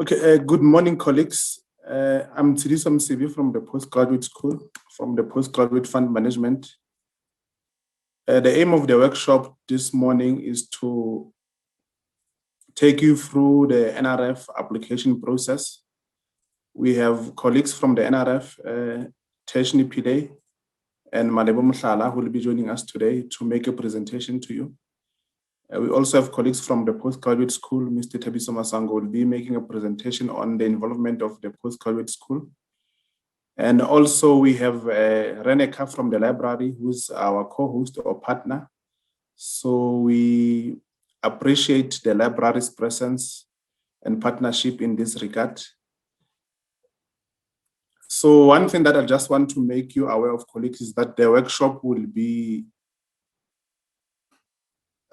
Okay, good morning, colleagues. I'm Tsidiso Msibi from the Postgraduate School, from the Postgraduate Fund Management. The aim of the workshop this morning is to take you through the NRF application process. We have colleagues from the NRF, Teshni Pillay and Malebo Mhlala, who will be joining us today to make a presentation to you. We also have colleagues from the Postgraduate School. Mr. Thabiso Masango will be making a presentation on the involvement of the Postgraduate School. And also we have Reneka from the library, who's our co-host or partner. So we appreciate the library's presence and partnership in this regard. So one thing that I just want to make you aware of, colleagues, is that the workshop will be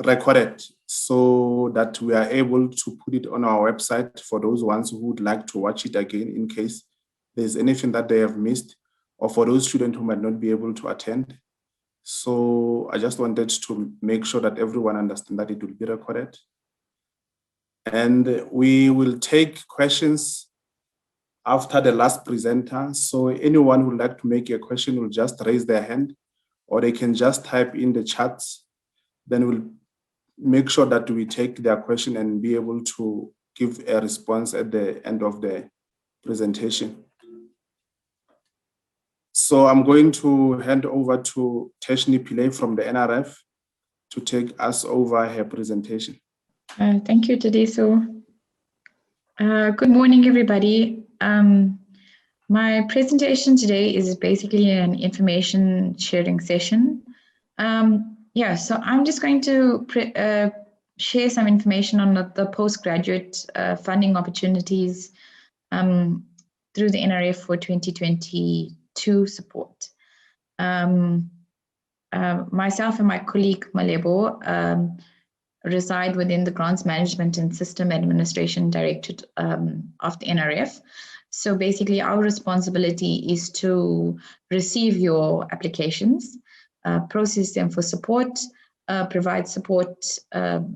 recorded so that we are able to put it on our website for those ones who would like to watch it again in case there's anything that they have missed, or for those students who might not be able to attend. So I just wanted to make sure that everyone understands that it will be recorded. And we will take questions after the last presenter. So anyone who would like to make a question will just raise their hand, or they can just type in the chats. Then we'll make sure that we take their question and be able to give a response at the end of the presentation. So I'm going to hand over to Teshni Pillay from the NRF to take us over her presentation. Thank you, Tsidiso. Good morning, everybody. My presentation today is basically an information sharing session. So I'm just going to share some information on the postgraduate funding opportunities through the NRF for 2022 support. Myself and my colleague Malebo reside within the Grants Management and System Administration Directorate of the NRF. So basically our responsibility is to receive your applications, process them for support, provide support to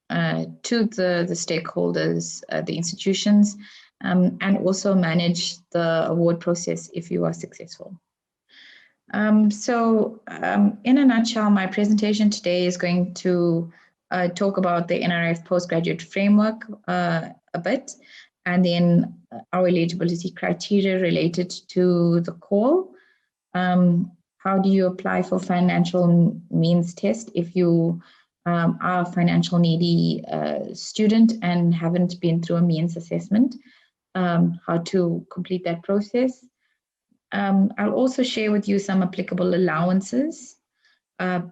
the stakeholders, the institutions, and also manage the award process if you are successful. In a nutshell, my presentation today is going to talk about the NRF Postgraduate Framework a bit, and then our eligibility criteria related to the call. How do you apply for financial means test if you are a financial needy student and haven't been through a means assessment? How to complete that process. I'll also share with you some applicable allowances,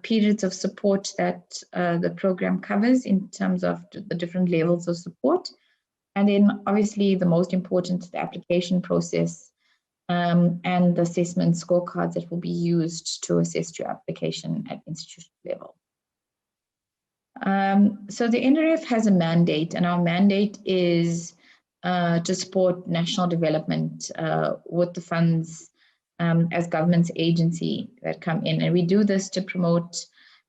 periods of support that the program covers in terms of the different levels of support. And then obviously the most important, the application process, and the assessment scorecards that will be used to assess your application at institution level. So the NRF has a mandate, and our mandate is to support national development with the funds as government's agency that come in. And we do this to promote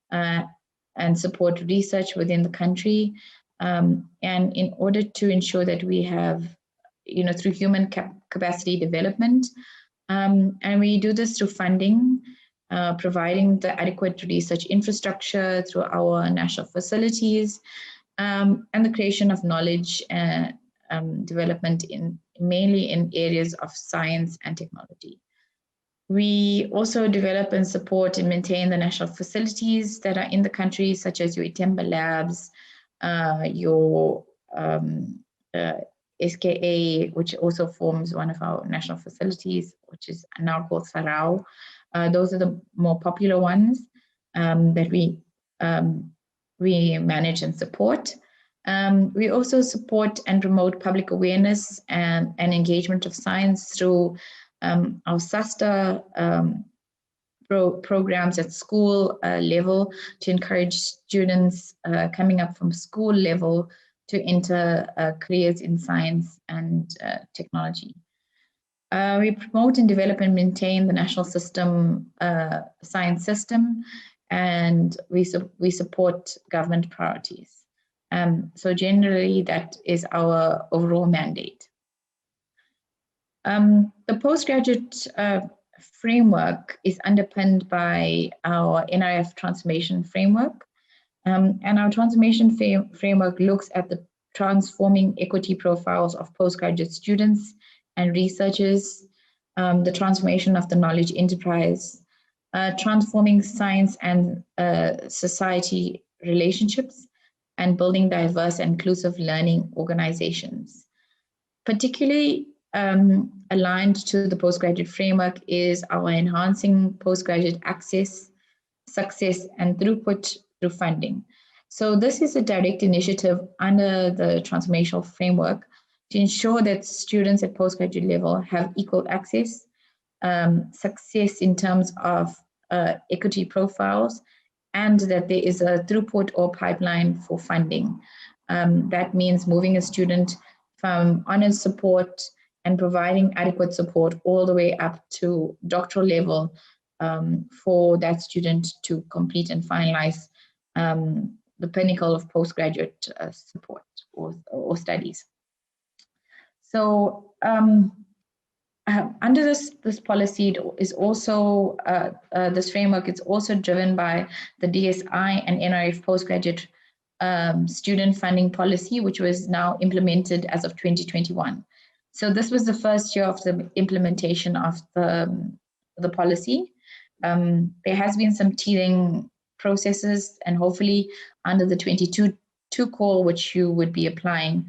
and support research within the country, and in order to ensure that we have, through human capacity development, and we do this through funding, providing the adequate research infrastructure through our national facilities, and the creation of knowledge development mainly in areas of science and technology. We also develop and support and maintain the national facilities that are in the country, such as your Itemba labs, your SKA, which also forms one of our national facilities, which is now called Sarau. Those are the more popular ones that we manage and support. We also support and promote public awareness and engagement of science through our SASTA programs at school level to encourage students coming up from school level to enter careers in science and technology. We promote and develop and maintain the national system, science system, and we support government priorities. So generally, that is our overall mandate. The postgraduate framework is underpinned by our NRF Transformation Framework. And our Transformation Framework looks at the transforming equity profiles of postgraduate students and researchers, the transformation of the knowledge enterprise, transforming science and society relationships, and building diverse and inclusive learning organizations. Particularly aligned to the postgraduate framework is our enhancing postgraduate access, success, and throughput through funding. So this is a direct initiative under the transformational framework to ensure that students at postgraduate level have equal access, success in terms of equity profiles, and that there is a throughput or pipeline for funding. That means moving a student from honors support and providing adequate support all the way up to doctoral level for that student to complete and finalize the pinnacle of postgraduate support or studies. So under this policy is also, this framework is also driven by the DSI and NRF Postgraduate Student Funding Policy, which was now implemented as of 2021. So this was the first year of the implementation of the policy. There has been some teething processes, and hopefully under the 22 call, which you would be applying,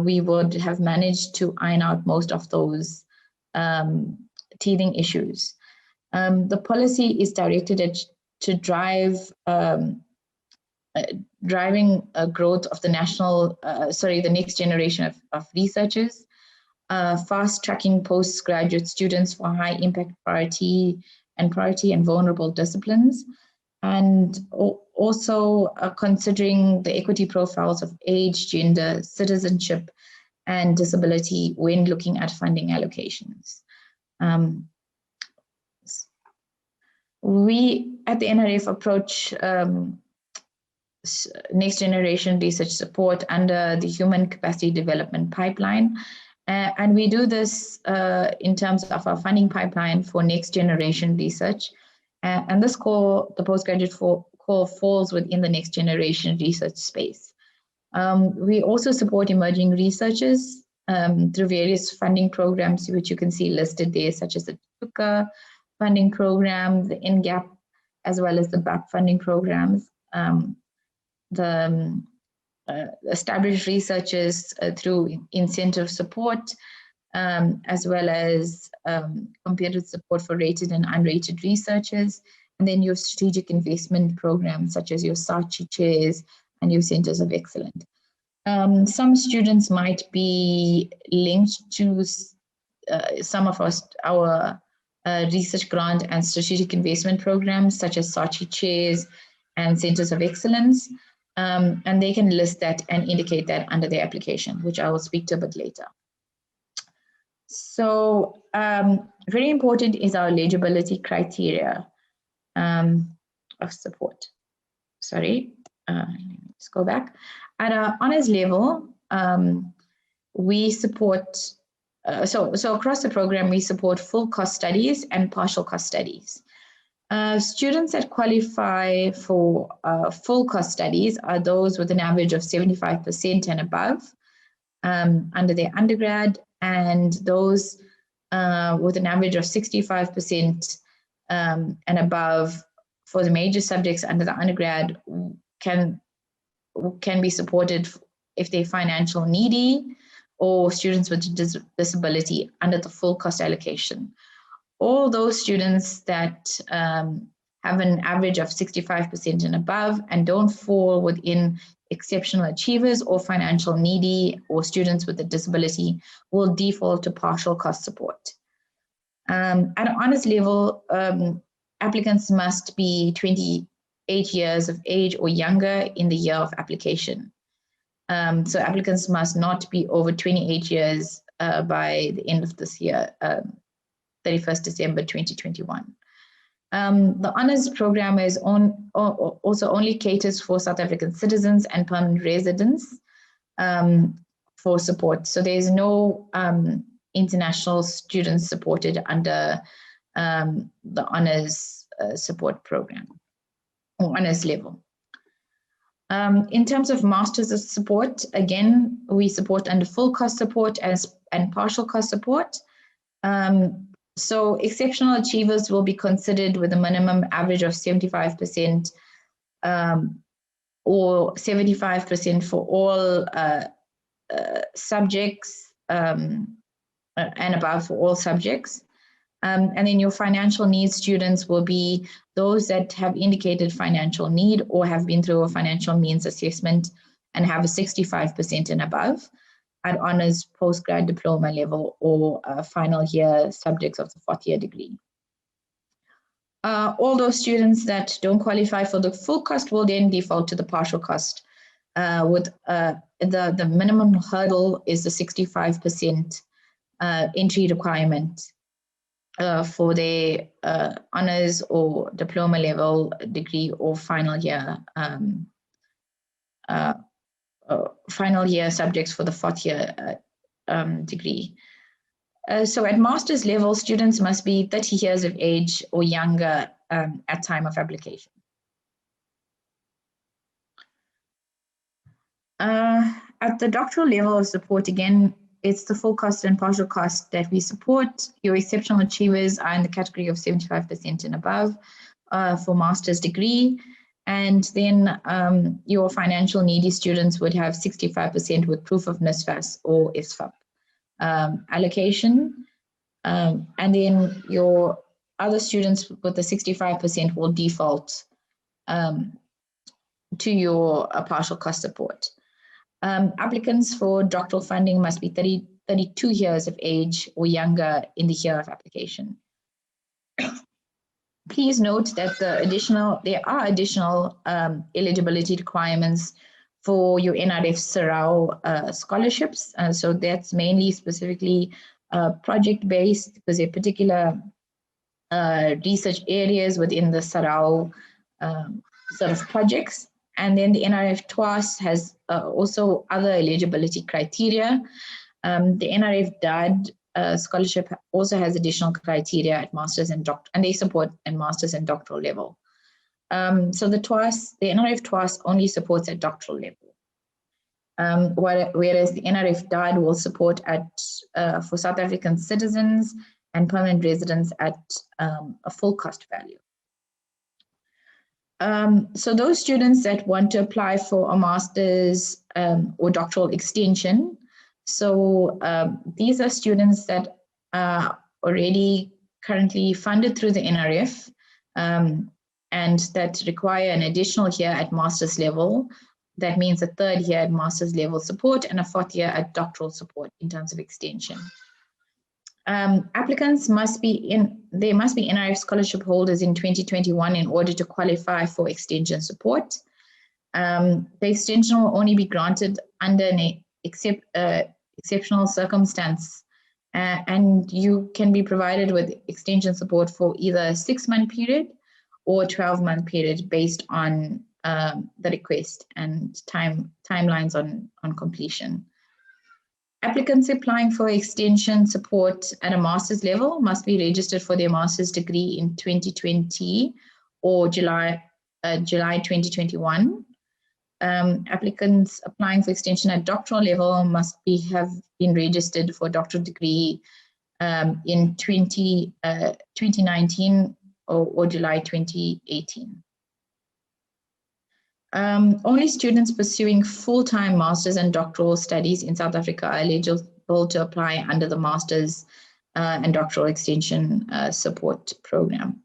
we would have managed to iron out most of those teething issues. The policy is directed at to drive driving growth of the the next generation of researchers, fast tracking postgraduate students for high impact priority and vulnerable disciplines, and also considering the equity profiles of age, gender, citizenship, and disability when looking at funding allocations. We at the NRF approach next generation research support under the Human Capacity Development Pipeline. And we do this in terms of our funding pipeline for next generation research. And this call, the postgraduate call, falls within the next generation research space. We also support emerging researchers through various funding programs, which you can see listed there, such as the TUCA funding program, the NGAP, as well as the BAP funding programs. The established researchers through incentive support, as well as competitive support for rated and unrated researchers, and then your strategic investment programs such as your SACHI chairs and your centers of excellence. Some students might be linked to some of our research grant and strategic investment programs such as SACHI chairs and centers of excellence. And they can list that and indicate that under their application, which I will speak to a bit later. So very important is our eligibility criteria of support. Sorry, let's go back. At our honors level, we support, so across the program, we support full cost studies and partial cost studies. Students that qualify for full cost studies are those with an average of 75% and above under their undergrad, and those with an average of 65% and above for the major subjects under the undergrad can be supported if they're financial needy, or students with disability under the full cost allocation. All those students that have an average of 65% and above and don't fall within exceptional achievers or financial needy or students with a disability will default to partial cost support. At an honors level, applicants must be 28 years of age or younger in the year of application. So applicants must not be over 28 years by the end of this year, 31st December 2021. The honours program is also only caters for South African citizens and permanent residents for support. So there's no international students supported under the honours support program or honours level. In terms of masters of support, again, we support under full cost support and partial cost support. So exceptional achievers will be considered with a minimum average of 75% or 75% for all subjects and above for all subjects. And then your financial needs students will be those that have indicated financial need or have been through a financial means assessment and have a 65% and above at honours, postgrad, diploma level, or final year subjects of the 4th year degree. All those students that don't qualify for the full cost will then default to the partial cost with the minimum hurdle is the 65% entry requirement for their honours or diploma level degree or final year subjects for the 4th year degree. So at master's level, students must be 30 years of age or younger at time of application. At the doctoral level of support, again, it's the full cost and partial cost that we support. Your exceptional achievers are in the category of 75% and above for master's degree. And then your financial needy students would have 65% with proof of NSFAS or SFAP allocation. And then your other students with the 65% will default to your partial cost support. Applicants for doctoral funding must be 32 years of age or younger in the year of application. Please note that there are additional eligibility requirements for your NRF Sarau scholarships. So that's mainly specifically project-based because they're particular research areas within the Sarau sort of projects. And then the NRF TWAS has also other eligibility criteria. The NRF DAD scholarship also has additional criteria at master's and they support at master's and doctoral level. So the NRF TWAS only supports at doctoral level, whereas the NRF DAD will support for South African citizens and permanent residents at a full cost value. So those students that want to apply for a master's or doctoral extension, so these are students that are already currently funded through the NRF and that require an additional year at master's level. That means a 3rd year at master's level support and a 4th year at doctoral support in terms of extension. Applicants must be NRF scholarship holders in 2021 in order to qualify for extension support. The extension will only be granted under an exceptional circumstance, and you can be provided with extension support for either a 6-month period or a 12-month period based on the request and timelines on completion. Applicants applying for extension support at a master's level must be registered for their master's degree in 2020 or July 2021. Applicants applying for extension at doctoral level must have been registered for a doctoral degree in 2019 or July 2018. Only students pursuing full-time master's and doctoral studies in South Africa are eligible to apply under the master's and doctoral extension support program.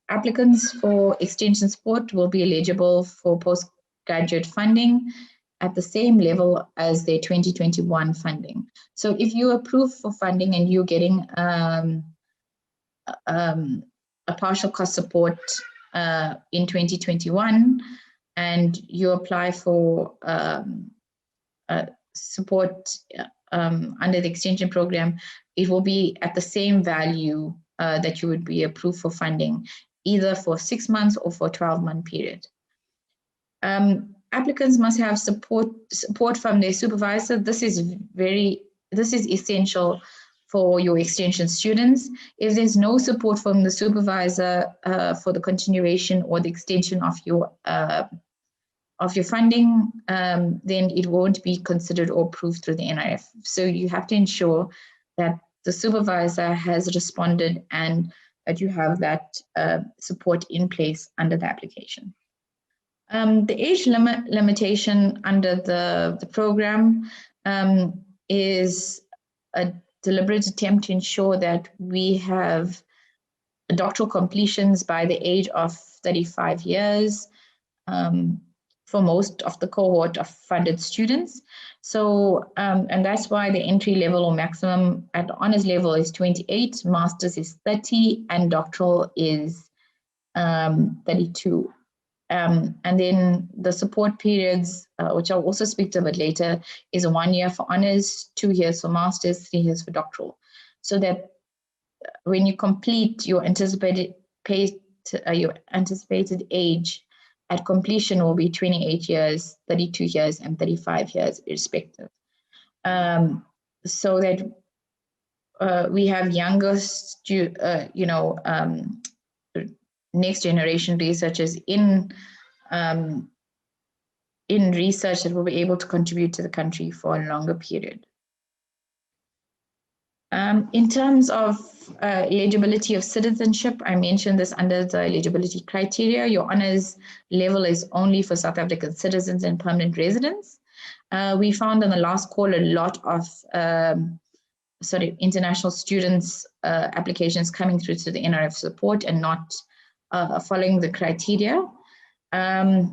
Applicants for extension support will be eligible for postgraduate funding at the same level as their 2021 funding. So if you approve for funding and you're getting a partial cost support in 2021, and you apply for support under the extension program, it will be at the same value that you would be approved for funding, either for 6 months or for a 12-month period. Applicants must have support from their supervisor. This is essential for your extension students. If there's no support from the supervisor for the continuation or the extension of your funding, then it won't be considered or approved through the NRF. So you have to ensure that the supervisor has responded and that you have that support in place under the application. The age limitation under the program is a deliberate attempt to ensure that we have doctoral completions by the age of 35 years for most of the cohort of funded students. So, and that's why the entry level or maximum at honors level is 28, master's is 30, and doctoral is 32. And then the support periods, which I'll also speak to a bit later, is 1 year for honors, 2 years for masters, 3 years for doctoral. So that when you complete your anticipated age at completion will be 28 years, 32 years, and 35 years respective. So that we have younger, next generation researchers in research that will be able to contribute to the country for a longer period. In terms of eligibility of citizenship, I mentioned this under the eligibility criteria. Your honors level is only for South African citizens and permanent residents. We found in the last call a lot of international students applications coming through to the NRF support and not following the criteria. There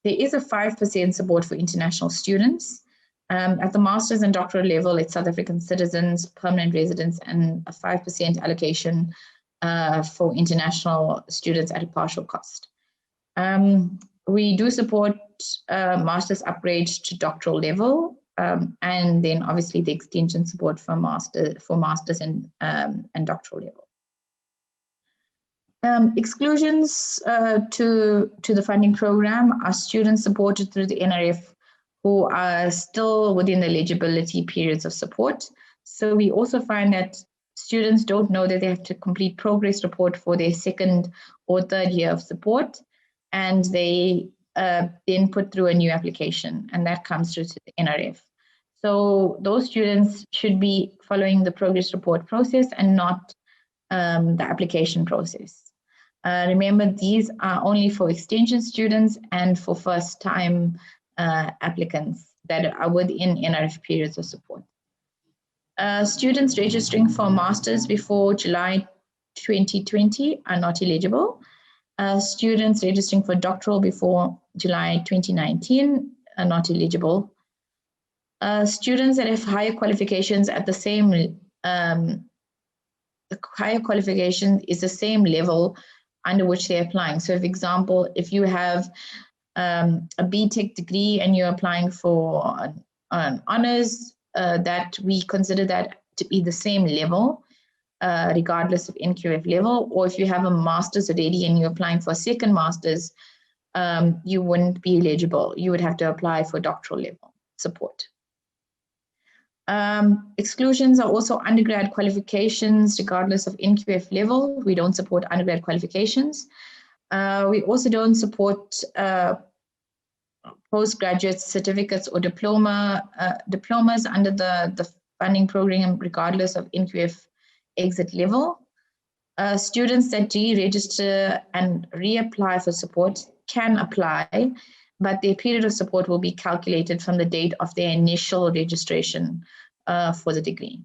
is a 5% support for international students. At the master's and doctoral level, it's South African citizens, permanent residents, and a 5% allocation for international students at a partial cost. We do support master's upgrades to doctoral level, and then obviously the extension support for masters and doctoral level. Exclusions to the funding program are students supported through the NRF who are still within the eligibility periods of support. So we also find that students don't know that they have to complete progress report for their second or third year of support, and they then put through a new application, and that comes through to the NRF. So those students should be following the progress report process and not the application process. Remember, these are only for extension students and for first-time applicants that are within NRF periods of support. Students registering for masters before July 2020 are not eligible. Students registering for doctoral before July 2019 are not eligible. Students that have higher qualifications at the same, the higher qualification is the same level under which they're applying. So, for example, if you have a BTech degree and you're applying for an honors, that we consider that to be the same level, regardless of NQF level. Or if you have a master's already and you're applying for a second master's, you wouldn't be eligible. You would have to apply for doctoral level support. Exclusions are also undergrad qualifications, regardless of NQF level. We don't support undergrad qualifications. We also don't support postgraduate certificates or diplomas under the funding program, regardless of NQF exit level. Students that deregister and reapply for support can apply, but their period of support will be calculated from the date of their initial registration for the degree.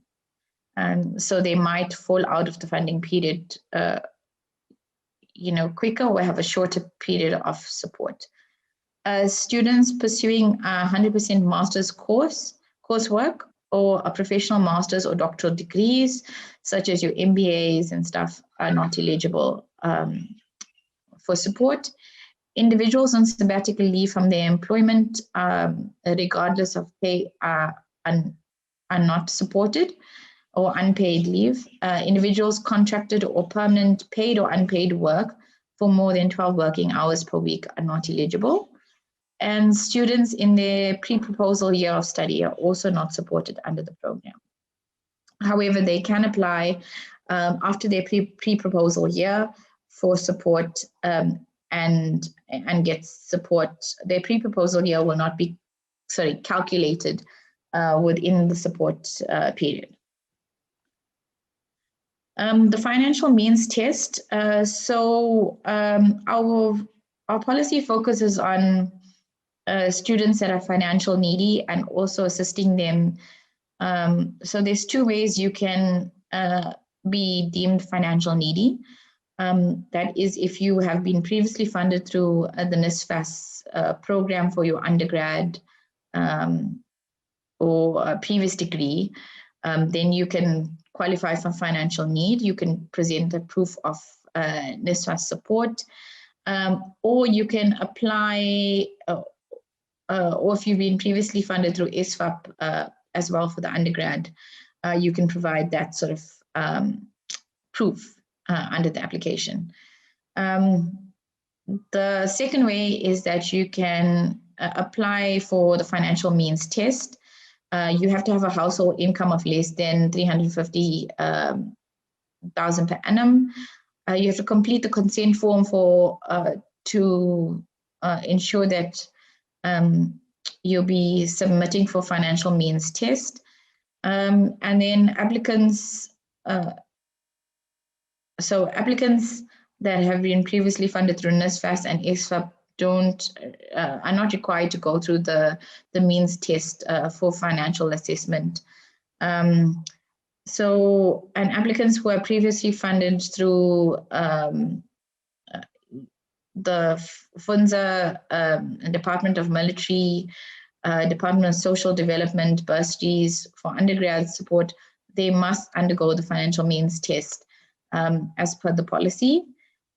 And so they might fall out of the funding period quicker or have a shorter period of support. Students pursuing 100% master's coursework or a professional master's or doctoral degrees, such as your MBAs and stuff, are not eligible for support. Individuals on sabbatical leave from their employment, regardless of pay, are not supported. or unpaid leave. Individuals contracted or permanent paid or unpaid work for more than 12 working hours per week are not eligible. And students in their pre-proposal year of study are also not supported under the program. However, they can apply after their pre-proposal year for support and get support. Their pre-proposal year will not be calculated within the support period. The financial means test. Our policy focuses on students that are financial needy and also assisting them. So there's two ways you can be deemed financial needy. That is if you have been previously funded through the NSFAS program for your undergrad or a previous degree, then you can qualify for financial need. You can present a proof of NSFAS support, or you can apply, or if you've been previously funded through SFAP as well for the undergrad, you can provide that sort of proof under the application. The second way is that you can apply for the financial means test. You have to have a household income of less than 350,000 per annum. You have to complete the consent form to ensure that you'll be submitting for financial means test. And then applicants, applicants that have been previously funded through NSFAS and SFAP are not required to go through the means test for financial assessment. And applicants who are previously funded through the FUNZA, Department of Military, Department of Social Development, bursaries for undergrad support, they must undergo the financial means test as per the policy.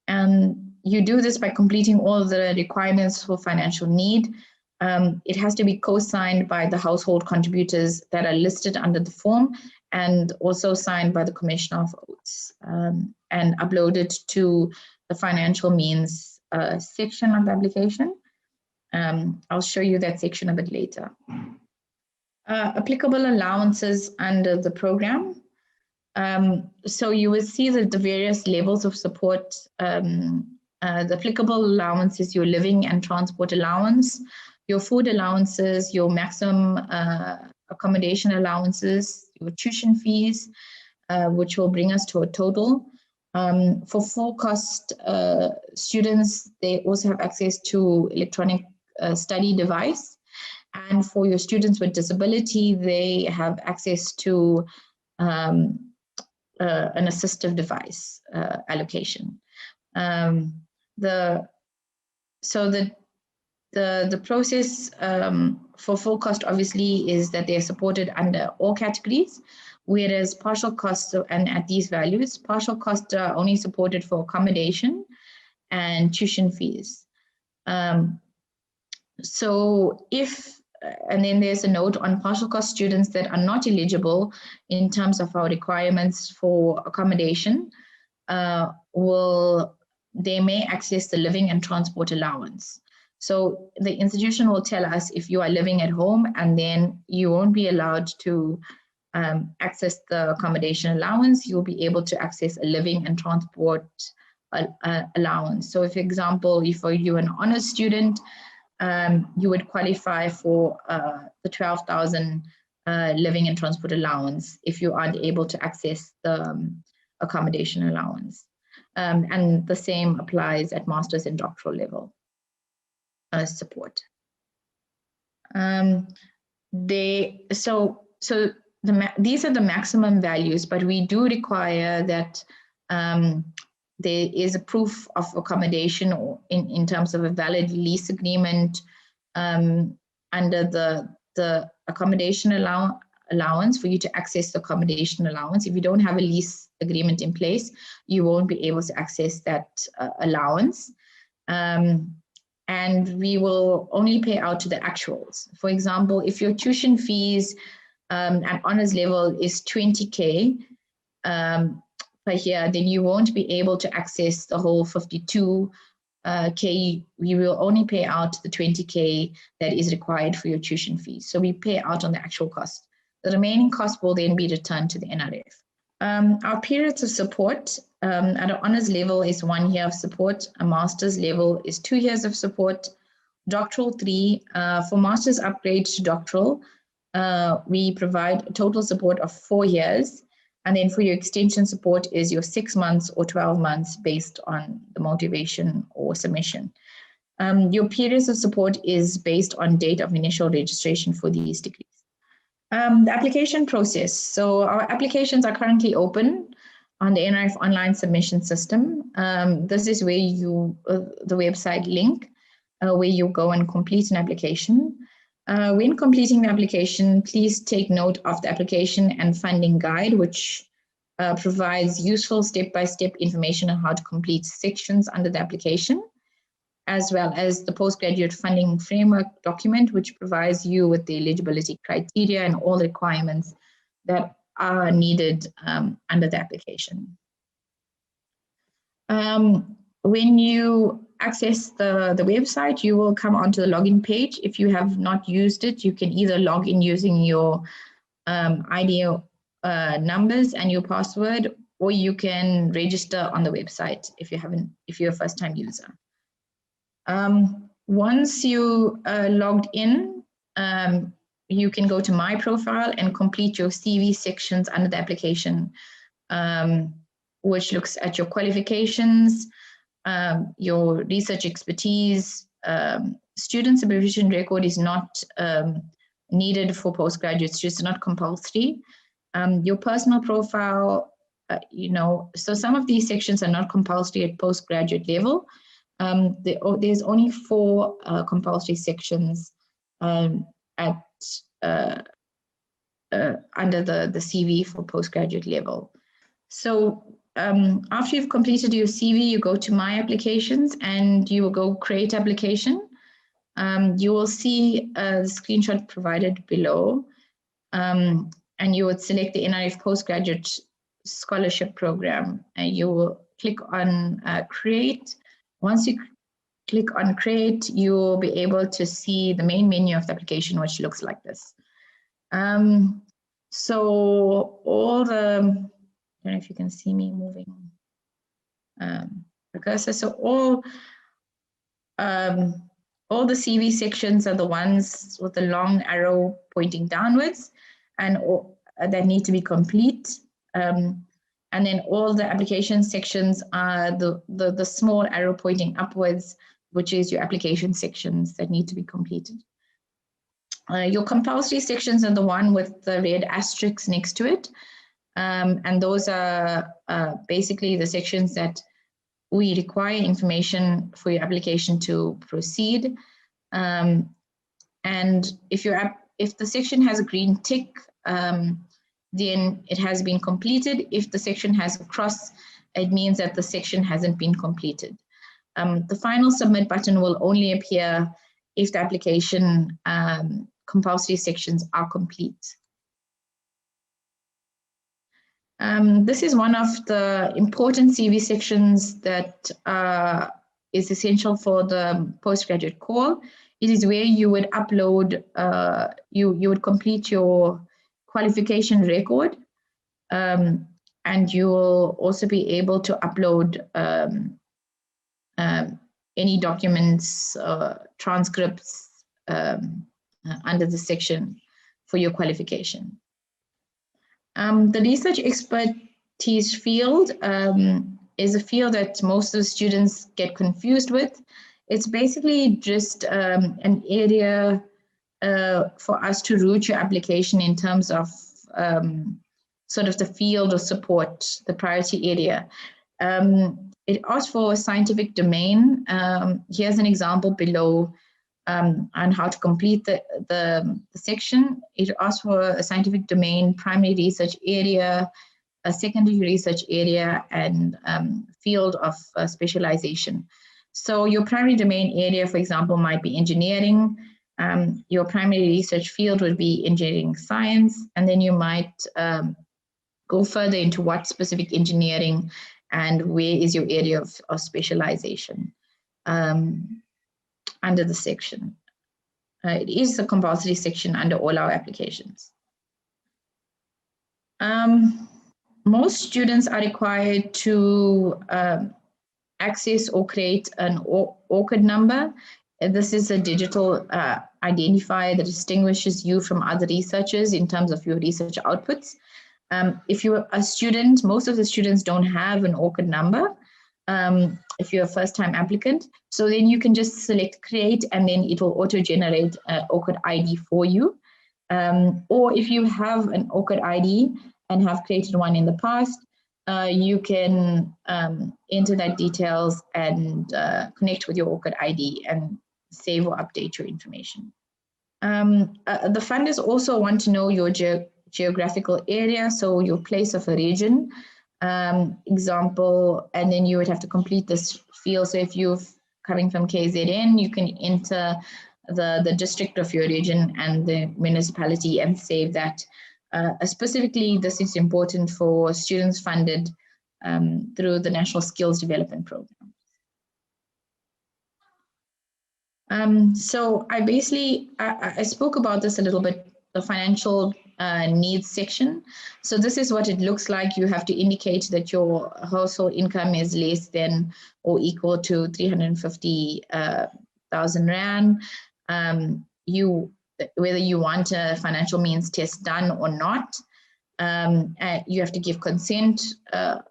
And you do this by completing all the requirements for financial need. It has to be co-signed by the household contributors that are listed under the form and also signed by the Commissioner of Oaths and uploaded to the financial means section of the application. I'll show you that section a bit later. Applicable allowances under the program. So you will see that the various levels of support, the applicable allowance is your living and transport allowance, your food allowances, your maximum accommodation allowances, your tuition fees, which will bring us to a total. For full cost students, they also have access to electronic study device. And for your students with disability, they have access to an assistive device allocation. The process for full cost obviously is that they're supported under all categories, whereas partial costs, and at these values, partial costs are only supported for accommodation and tuition fees. And then there's a note on partial cost students that are not eligible in terms of our requirements for accommodation. They may access the living and transport allowance. So the institution will tell us if you are living at home, and then you won't be allowed to access the accommodation allowance. You'll be able to access a living and transport allowance. So, for example, if you're an honors student, you would qualify for the 12,000 living and transport allowance if you aren't able to access the accommodation allowance. And the same applies at master's and doctoral level support. These are the maximum values, but we do require that there is a proof of accommodation or in terms of a valid lease agreement under the accommodation allowance for you to access the accommodation allowance. If you don't have a lease agreement in place, you won't be able to access that allowance. And we will only pay out to the actuals. For example, if your tuition fees and honors level is 20K per year, then you won't be able to access the whole 52K. We will only pay out the 20K that is required for your tuition fees. So we pay out on the actual cost. The remaining cost will then be returned to the NRF. Our periods of support at an honors level is 1 year of support. A master's level is 2 years of support. Doctoral 3, for master's upgrade to doctoral, we provide a total support of 4 years. And then for your extension support is your 6 months or 12 months based on the motivation or submission. Your periods of support is based on date of initial registration for these degrees. The application process. So our applications are currently open on the NRF online submission system. This is where you, the website link, where you go and complete an application. When completing the application, please take note of the application and funding guide, which provides useful step-by-step information on how to complete sections under the application, as well as the postgraduate funding framework document, which provides you with the eligibility criteria and all the requirements that are needed under the application. When you access the website, you will come onto the login page. If you have not used it, you can either log in using your ID numbers and your password, or you can register on the website if you're a first-time user. Once you logged in, you can go to My Profile and complete your CV sections under the application, which looks at your qualifications, your research expertise. Student supervision record is not needed for postgraduate students, not compulsory. Your personal profile, so some of these sections are not compulsory at postgraduate level. There's only 4 compulsory sections at under the CV for postgraduate level. So after you've completed your CV, you go to My Applications and you will go Create Application. You will see the screenshot provided below, and you would select the NRF Postgraduate Scholarship Program, and you will click on Create. Once you click on Create, you will be able to see the main menu of the application, which looks like this. So all the, I don't know if you can see me moving the cursor. So all the CV sections are the ones with the long arrow pointing downwards, and that need to be complete. And then all the application sections are the small arrow pointing upwards, which is your application sections that need to be completed. Your compulsory sections are the one with the red asterisk next to it. And those are basically the sections that we require information for your application to proceed. And if the section has a green tick, then it has been completed. If the section has a cross, it means that the section hasn't been completed. The final submit button will only appear if the application compulsory sections are complete. This is one of the important CV sections that is essential for the postgraduate call. It is where you would upload, you would complete your qualification record, and you will also be able to upload any documents, transcripts under the section for your qualification. The research expertise field is a field that most of the students get confused with. It's basically just an area for us to route your application in terms of sort of the field of support, the priority area. It asks for a scientific domain. Here's an example below on how to complete the section. It asks for a scientific domain, primary research area, a secondary research area, and field of specialization. So your primary domain area, for example, might be engineering. Your primary research field would be engineering science, and then you might go further into what specific engineering and where is your area of specialization under the section. It is a compulsory section under all our applications. Most students are required to access or create an ORCID number. This is a digital identifier that distinguishes you from other researchers in terms of your research outputs. If you're a student, most of the students don't have an ORCID number. If you're a first-time applicant, so then you can just select create and then it will auto-generate an ORCID ID for you. Or if you have an ORCID ID and have created one in the past, you can enter that details and connect with your ORCID ID and save or update your information. The funders also want to know your geographical area, so your place of origin, example, and then you would have to complete this field. So if you're coming from KZN, you can enter the district of your region and the municipality and save that. Specifically, this is important for students funded through the National Skills Development Program. So I spoke about this a little bit, the financial needs section. So this is what it looks like. You have to indicate that your household income is less than or equal to 350,000 Rand. Whether you want a financial means test done or not, you have to give consent, for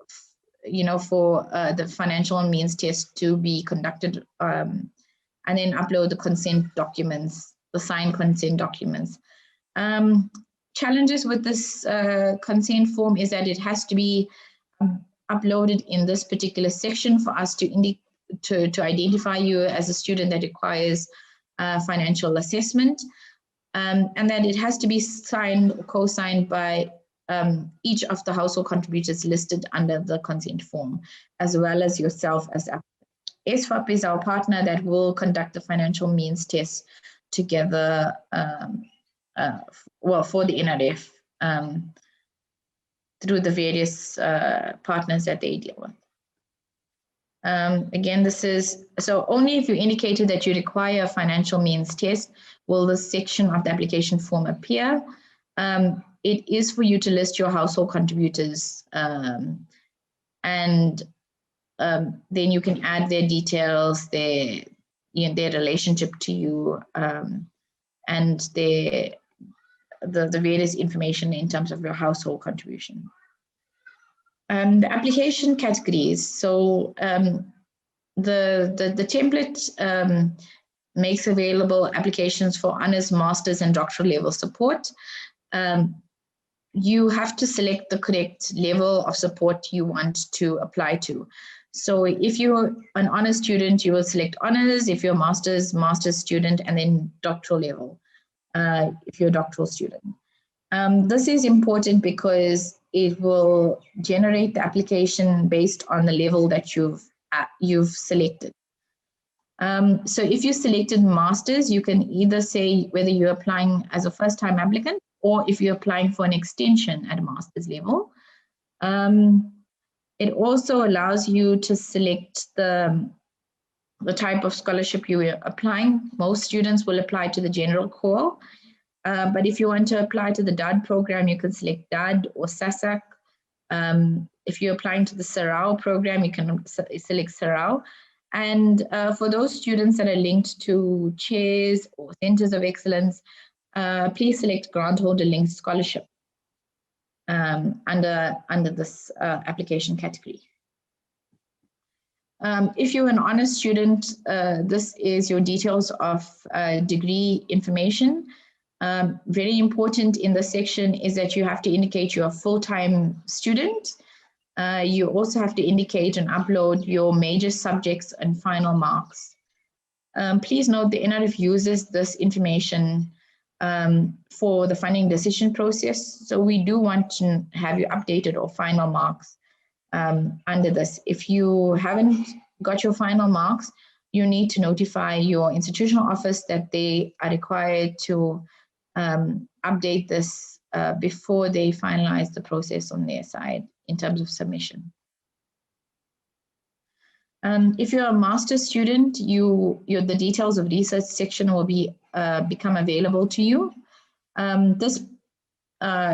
the financial means test to be conducted, and then upload the consent documents, the signed consent documents. Challenges with this consent form is that it has to be uploaded in this particular section for us to identify you as a student that requires financial assessment, and that it has to be signed or co-signed by each of the household contributors listed under the consent form, as well as yourself as applicant. SFAP is our partner that will conduct the financial means test together, for the NRF through the various partners that they deal with. Again, this is, so only if you indicated that you require a financial means test will this section of the application form appear. It is for you to list your household contributors, and then you can add their details, their relationship to you, and the various information in terms of your household contribution. The application categories. So the template makes available applications for honors, masters, and doctoral level support. You have to select the correct level of support you want to apply to. So if you're an honors student, you will select honors. If you're a master's student, and then doctoral level, if you're a doctoral student. This is important because it will generate the application based on the level that you've selected. So if you selected masters, you can either say whether you're applying as a first-time applicant or if you're applying for an extension at a master's level. It also allows you to select the type of scholarship you are applying. Most students will apply to the general core, but if you want to apply to the DAD program, you can select DAD or SASAC. If you're applying to the Sarau program, you can select Sarau. And for those students that are linked to chairs or centers of excellence, please select grant holder linked scholarship under this application category. If you're an honors student, this is your details of degree information. Very important in this section is that you have to indicate you're a full-time student. You also have to indicate and upload your major subjects and final marks. Please note the NRF uses this information for the funding decision process. So we do want to have you updated or final marks under this. If you haven't got your final marks, you need to notify your institutional office that they are required to update this before they finalize the process on their side in terms of submission. If you're a master's student, the details of research section will become available to you. This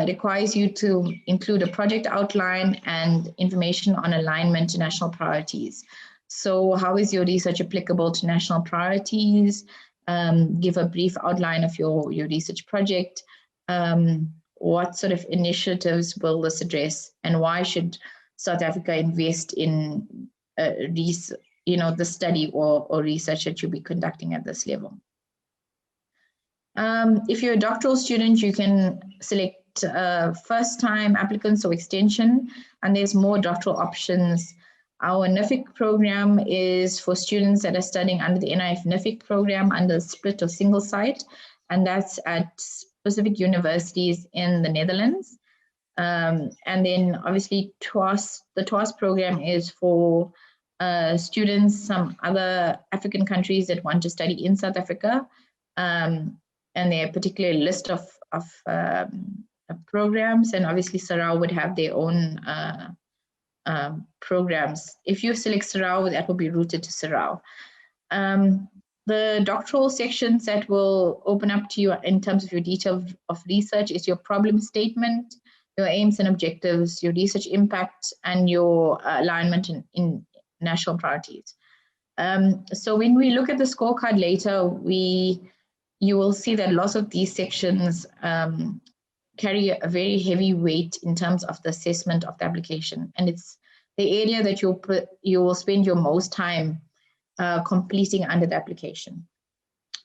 requires you to include a project outline and information on alignment to national priorities. So how is your research applicable to national priorities? Give a brief outline of your research project. What sort of initiatives will this address, and why should South Africa invest in the study or research that you'll be conducting at this level? If you're a doctoral student, you can select first-time applicants or extension, and there's more doctoral options. Our NRF program is for students that are studying under the NRF NRF program under split or single site, and that's at specific universities in the Netherlands. And then obviously the TWAS program is for students, some other African countries that want to study in South Africa. And there are a particular list of programs, and obviously Sarau would have their own programs. If you select Sarau, that will be routed to Sarau. The doctoral sections that will open up to you in terms of your detail of research is your problem statement, your aims and objectives, your research impact, and your alignment in national priorities. So when we look at the scorecard later, you will see that lots of these sections carry a very heavy weight in terms of the assessment of the application, and it's the area that you will spend your most time completing under the application.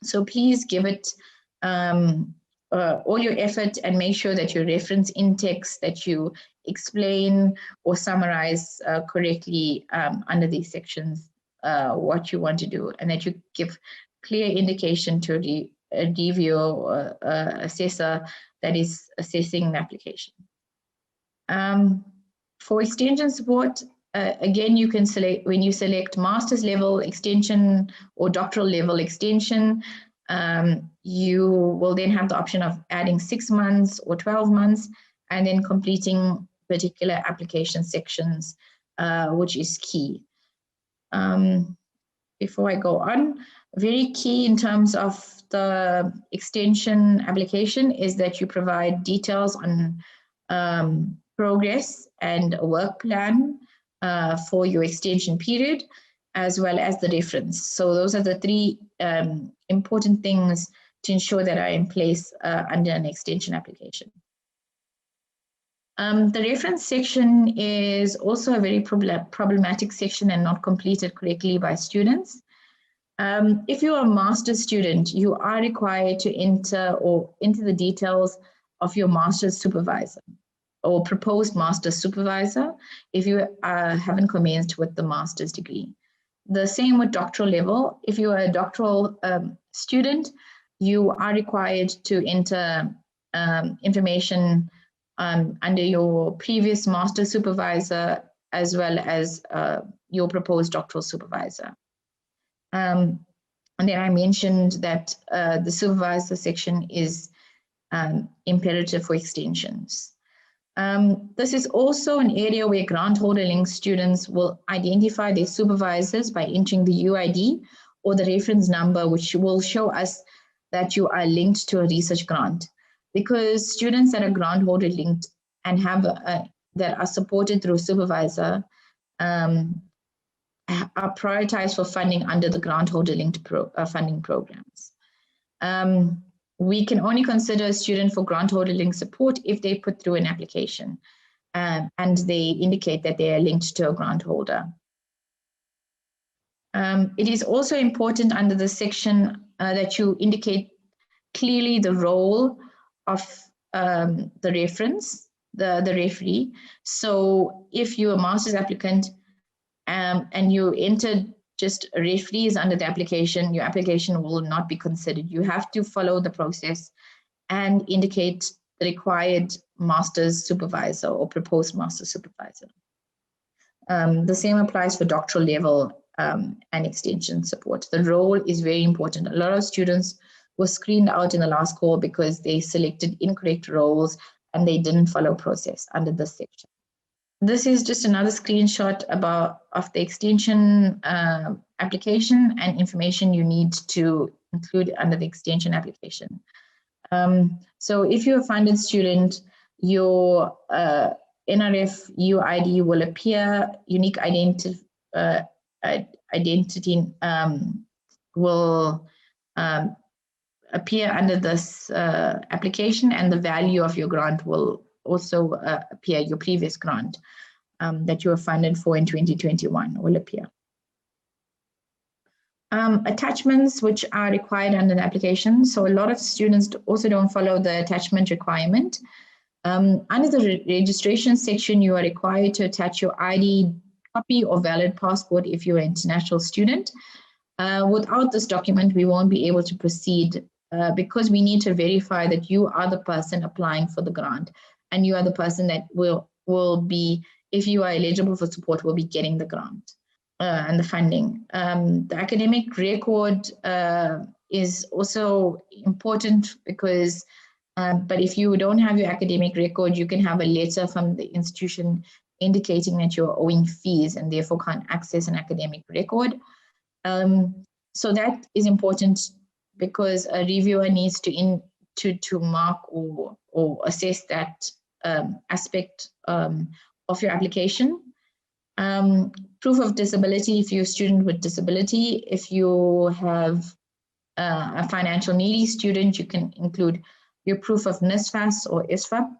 So please give it all your effort and make sure that you reference in text, that you explain or summarize correctly under these sections what you want to do, and that you give clear indication to the reviewer or assessor that is assessing the application. For extension support, again, you can select, when you select master's level extension or doctoral level extension, you will then have the option of adding 6 months or 12 months and then completing particular application sections, which is key. Before I go on, very key in terms of the extension application is that you provide details on progress and a work plan for your extension period, as well as the reference. So those are the three important things to ensure that are in place under an extension application. The reference section is also a very problematic section and not completed correctly by students. If you are a master's student, you are required to enter the details of your master's supervisor or proposed master's supervisor if you haven't commenced with the master's degree. The same with doctoral level. If you are a doctoral student, you are required to enter information under your previous master's supervisor as well as your proposed doctoral supervisor. And then I mentioned that the supervisor section is imperative for extensions. This is also an area where grant holder link students will identify their supervisors by entering the UID or the reference number, which will show us that you are linked to a research grant. Because students that are grant holder linked and have that are supported through supervisor are prioritized for funding under the grant holder linked funding programs. We can only consider a student for grant holder link support if they put through an application and they indicate that they are linked to a grant holder. It is also important under the section that you indicate clearly the role of the reference, the referee. So if you're a master's applicant and you entered just referees under the application, your application will not be considered. You have to follow the process and indicate the required master's supervisor or proposed master's supervisor. The same applies for doctoral level. and extension support. The role is very important. A lot of students were screened out in the last call because they selected incorrect roles and they didn't follow process under this section. This is just another screenshot of the extension application and information you need to include under the extension application. So if you're a funded student, your NRF UID will appear, unique identity will appear under this application, and the value of your grant will also appear. Your previous grant that you were funded for in 2021 will appear. Attachments which are required under the application. So a lot of students also don't follow the attachment requirement. Under the registration section, you are required to attach your ID copy or valid passport if you're an international student. Without this document, we won't be able to proceed because we need to verify that you are the person applying for the grant and you are the person that will be, if you are eligible for support, will be getting the grant and the funding. The academic record is also important because, but if you don't have your academic record, you can have a letter from the institution indicating that you're owing fees and therefore can't access an academic record. So that is important because a reviewer needs to mark or assess that aspect of your application. Proof of disability, if you're a student with disability. If you have a financial needy student, you can include your proof of NSFAS or ISFA.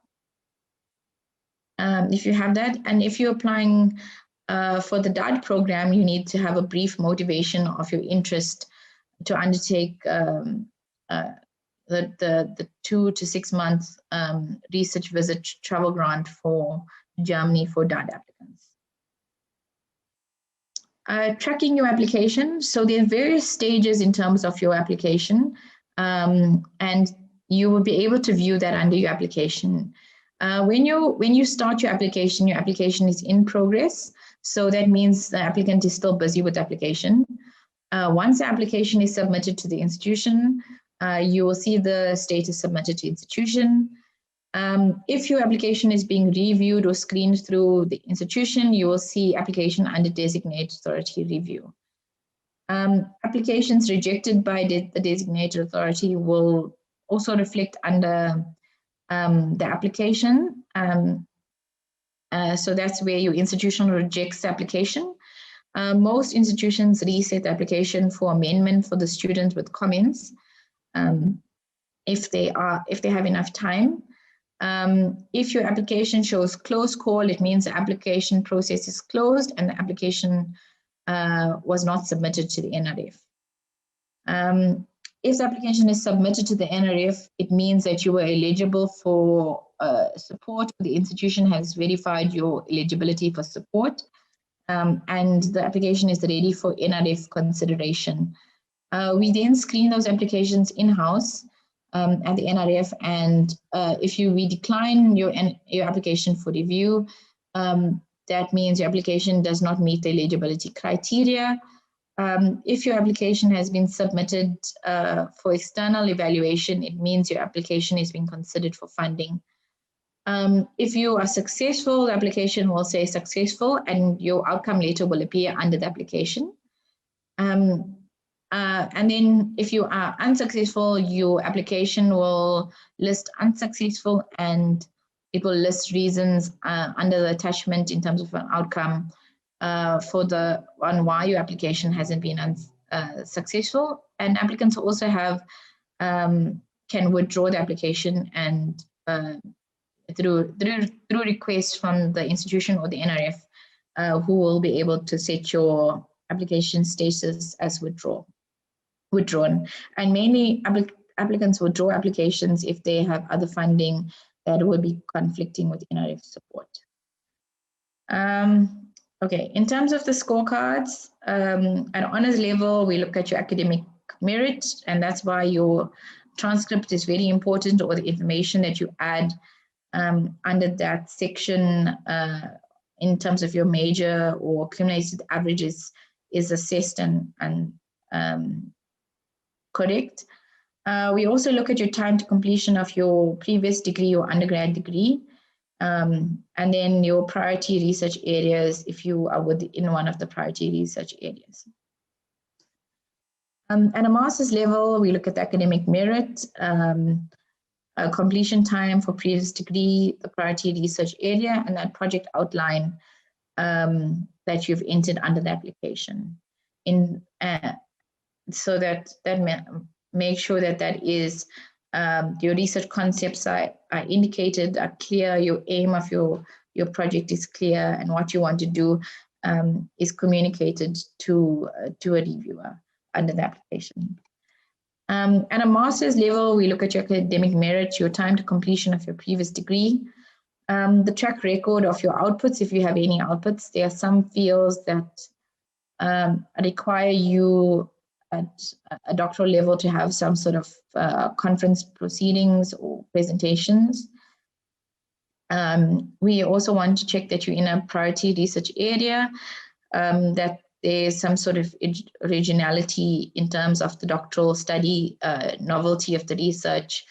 If you have that, and if you're applying for the DAD program, you need to have a brief motivation of your interest to undertake the 2 to 6 month research visit travel grant for Germany for DAD applicants. Tracking your application. So there are various stages in terms of your application, and you will be able to view that under your application. When you start your application is in progress. So that means the applicant is still busy with the application. Once the application is submitted to the institution, you will see the status submitted to institution. If your application is being reviewed or screened through the institution, you will see application under designated authority review. Applications rejected by the designated authority will also reflect under the application. So that's where your institution rejects the application. Most institutions reset the application for amendment for the student with comments if they have enough time. If your application shows closed call, it means the application process is closed and the application was not submitted to the NRF. If the application is submitted to the NRF, it means that you were eligible for support. The institution has verified your eligibility for support, and the application is ready for NRF consideration. We then screen those applications in-house at the NRF, and if we decline your application for review, that means your application does not meet the eligibility criteria. If your application has been submitted for external evaluation, it means your application is being considered for funding. If you are successful, the application will say successful and your outcome letter will appear under the application. And then if you are unsuccessful, your application will list unsuccessful and it will list reasons under the attachment in terms of an outcome on why your application hasn't been successful. And applicants also have can withdraw the application and through requests from the institution or the NRF, who will be able to set your application status as withdrawn. And mainly applicants withdraw applications if they have other funding that will be conflicting with NRF support. Okay, in terms of the scorecards, at honors level, we look at your academic merit, and that's why your transcript is very important, or the information that you add under that section in terms of your major or accumulated averages is assessed and correct. We also look at your time to completion of your previous degree or undergrad degree, and then your priority research areas if you are within one of the priority research areas. At a master's level, we look at the academic merit, completion time for previous degree, the priority research area, and that project outline that you've entered under the application. So that make sure that is your research concepts are indicated, are clear, your aim of your project is clear, and what you want to do is communicated to a reviewer under the application. At a master's level, we look at your academic merit, your time to completion of your previous degree, the track record of your outputs, if you have any outputs. There are some fields that require you at a doctoral level to have some sort of conference proceedings or presentations. We also want to check that you're in a priority research area, that there's some sort of originality in terms of the doctoral study, novelty of the research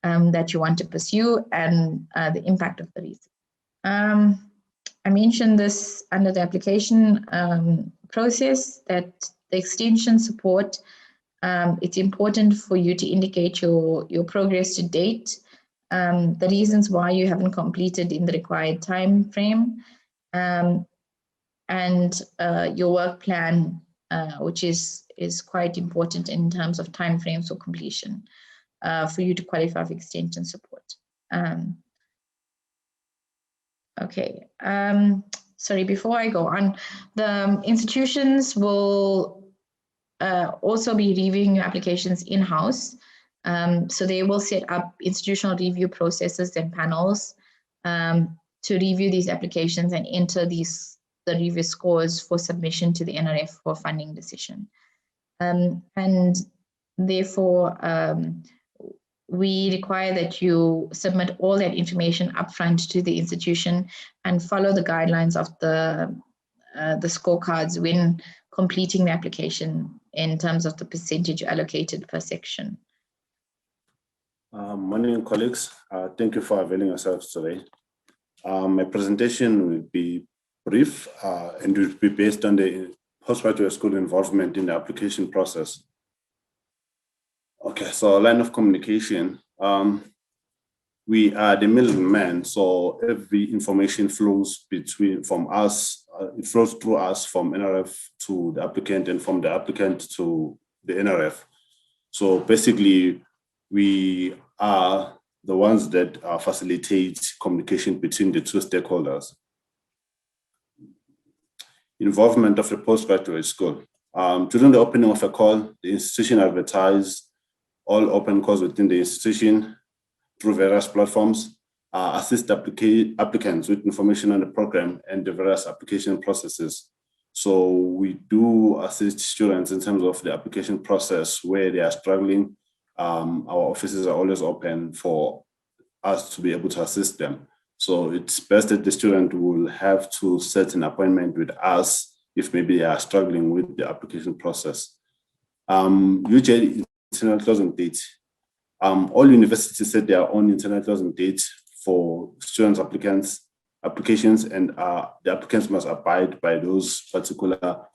that you want to pursue, and the impact of the research. I mentioned this under the application process, that the extension support, it's important for you to indicate your progress to date, the reasons why you haven't completed in the required time frame, and your work plan, which is quite important in terms of time frames for completion for you to qualify for extension support. Okay, sorry, before I go on, the institutions will also be reviewing your applications in-house. So they will set up institutional review processes and panels to review these applications and enter the review scores for submission to the NRF for funding decision. And therefore, we require that you submit all that information upfront to the institution and follow the guidelines of the scorecards when completing the application in terms of the percentage allocated per section. Morning, colleagues. Thank you for availing yourselves today. My presentation will be brief and will be based on the postgraduate school involvement in the application process. Okay, so line of communication. We are the middleman, so every information flows from us, it flows through us from NRF to the applicant and from the applicant to the NRF. So basically, we are the ones that facilitate communication between the two stakeholders. Involvement of the postgraduate school. During the opening of a call, the institution advertised all open calls within the institution through various platforms, assist applicants with information on the program and the various application processes. So we do assist students in terms of the application process where they are struggling. Our offices are always open for us to be able to assist them. So it's best that the student will have to set an appointment with us if maybe they are struggling with the application process. Usually, internal closing date. All universities set their own internal closing date for students' applications, and the applicants must abide by those particular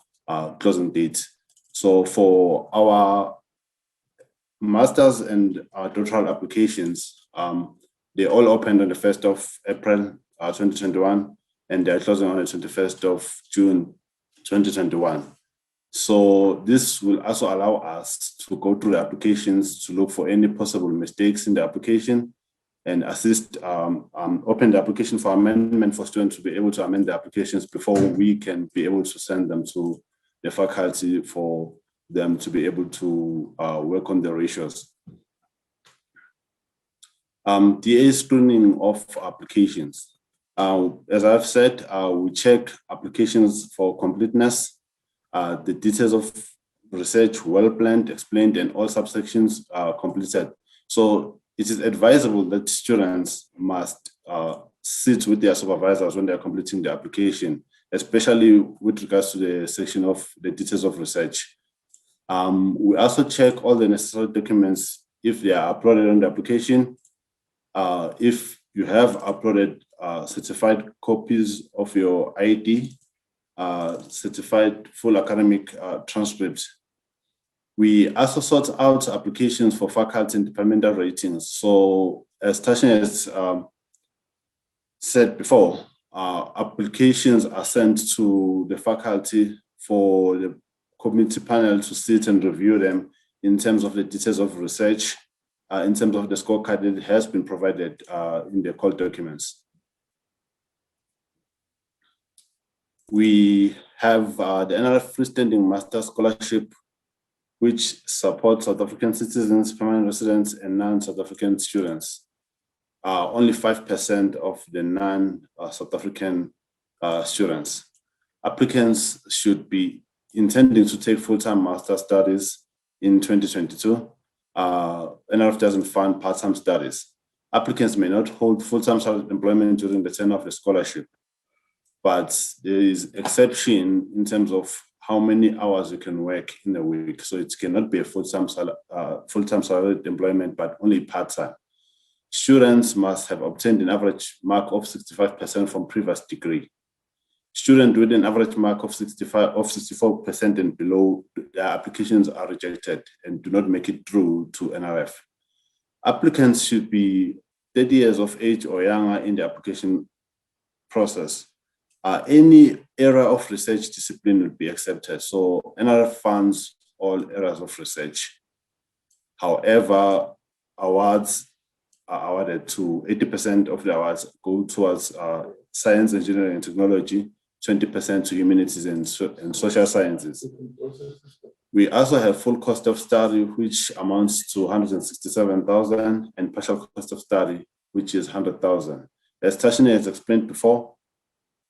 closing dates. So for our master's and doctoral applications, they all opened on the 1st of April 2021, and they're closing on the 21st of June 2021. So this will also allow us to go through the applications to look for any possible mistakes in the application and assist, open the application for amendment for students to be able to amend the applications before we can be able to send them to the faculty for them to be able to work on the ratios. DA screening of applications. As I've said, we check applications for completeness, the details of research well planned, explained, and all subsections completed. So it is advisable that students must sit with their supervisors when they're completing the application especially with regards to the section of the details of research. We also check all the necessary documents if they are uploaded on the application. If you have uploaded certified copies of your ID, certified full academic transcripts. We also sort out applications for faculty and departmental ratings. So as Tasha has said before, applications are sent to the faculty for the committee panel to sit and review them in terms of the details of research, in terms of the scorecard that has been provided in the call documents. We have the NRF freestanding master scholarship, which supports South African citizens, permanent residents, and non-South African students. Only 5% of the non-South African students. Applicants should be intending to take full-time master studies in 2022. NRF doesn't fund part-time studies. Applicants may not hold full-time employment during the tenure of the scholarship, but there is exception in terms of how many hours you can work in a week. So it cannot be a full-time salaried employment, but only part-time. Students must have obtained an average mark of 65% from previous degree. Students with an average mark of 64% and below, their applications are rejected and do not make it through to NRF. Applicants should be 30 years of age or younger in the application process. Any area of research discipline will be accepted. So NRF funds all areas of research. However, awards are awarded to 80% of the awards go towards science, engineering, and technology, 20% to humanities and social sciences. We also have full cost of study, which amounts to 167,000, and partial cost of study, which is 100,000. As Tashina has explained before,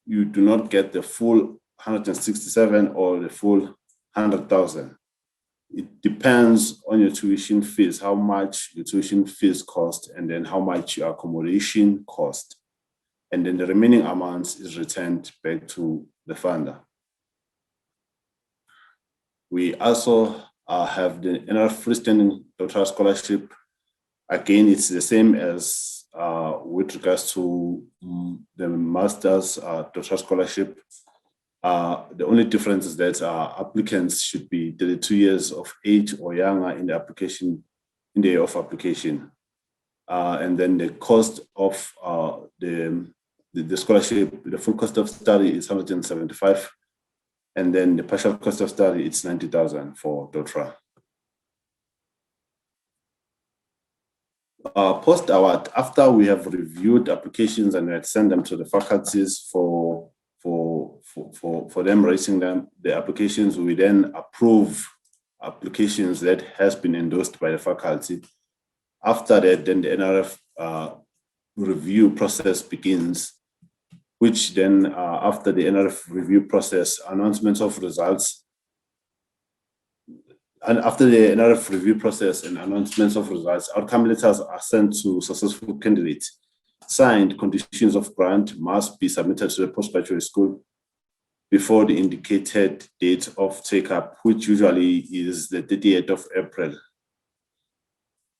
you do not get the full 167 or the full 100,000. It depends on your tuition fees, how much your tuition fees cost, and then how much your accommodation cost. And then the remaining amounts is returned back to the funder. We also have the NRF freestanding doctoral scholarship. Again, it's the same as with regards to the master's doctoral scholarship. The only difference is that applicants should be 32 years of age or younger in the application, in the year of application. And then the cost of the scholarship, the full cost of study is 175, and then the partial cost of study it's 90,000 for doctoral. Post-award, after we have reviewed applications and we had sent them to the faculties for them raising them, the applications, we then approve applications that has been endorsed by the faculty. After that, then the NRF review process begins, which then after the NRF review process, announcements of results. And after the NRF review process and announcements of results, outcome letters are sent to successful candidates. Signed conditions of grant must be submitted to the postgraduate school before the indicated date of take-up, which usually is the 30th of April.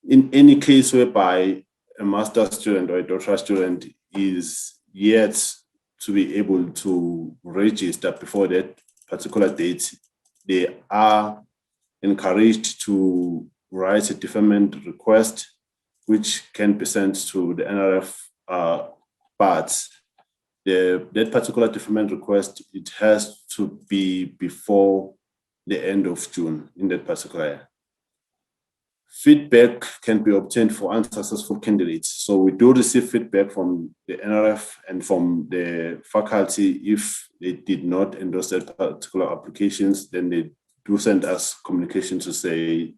In any case whereby a master's student or a doctoral student is yet to be able to register before that particular date, they are encouraged to write a deferment request, which can be sent to the NRF parts. That particular deferment request, it has to be before the end of June in that particular year. Feedback can be obtained for unsuccessful candidates. So we do receive feedback from the NRF and from the faculty. If they did not endorse that particular applications, then they do send us communication to say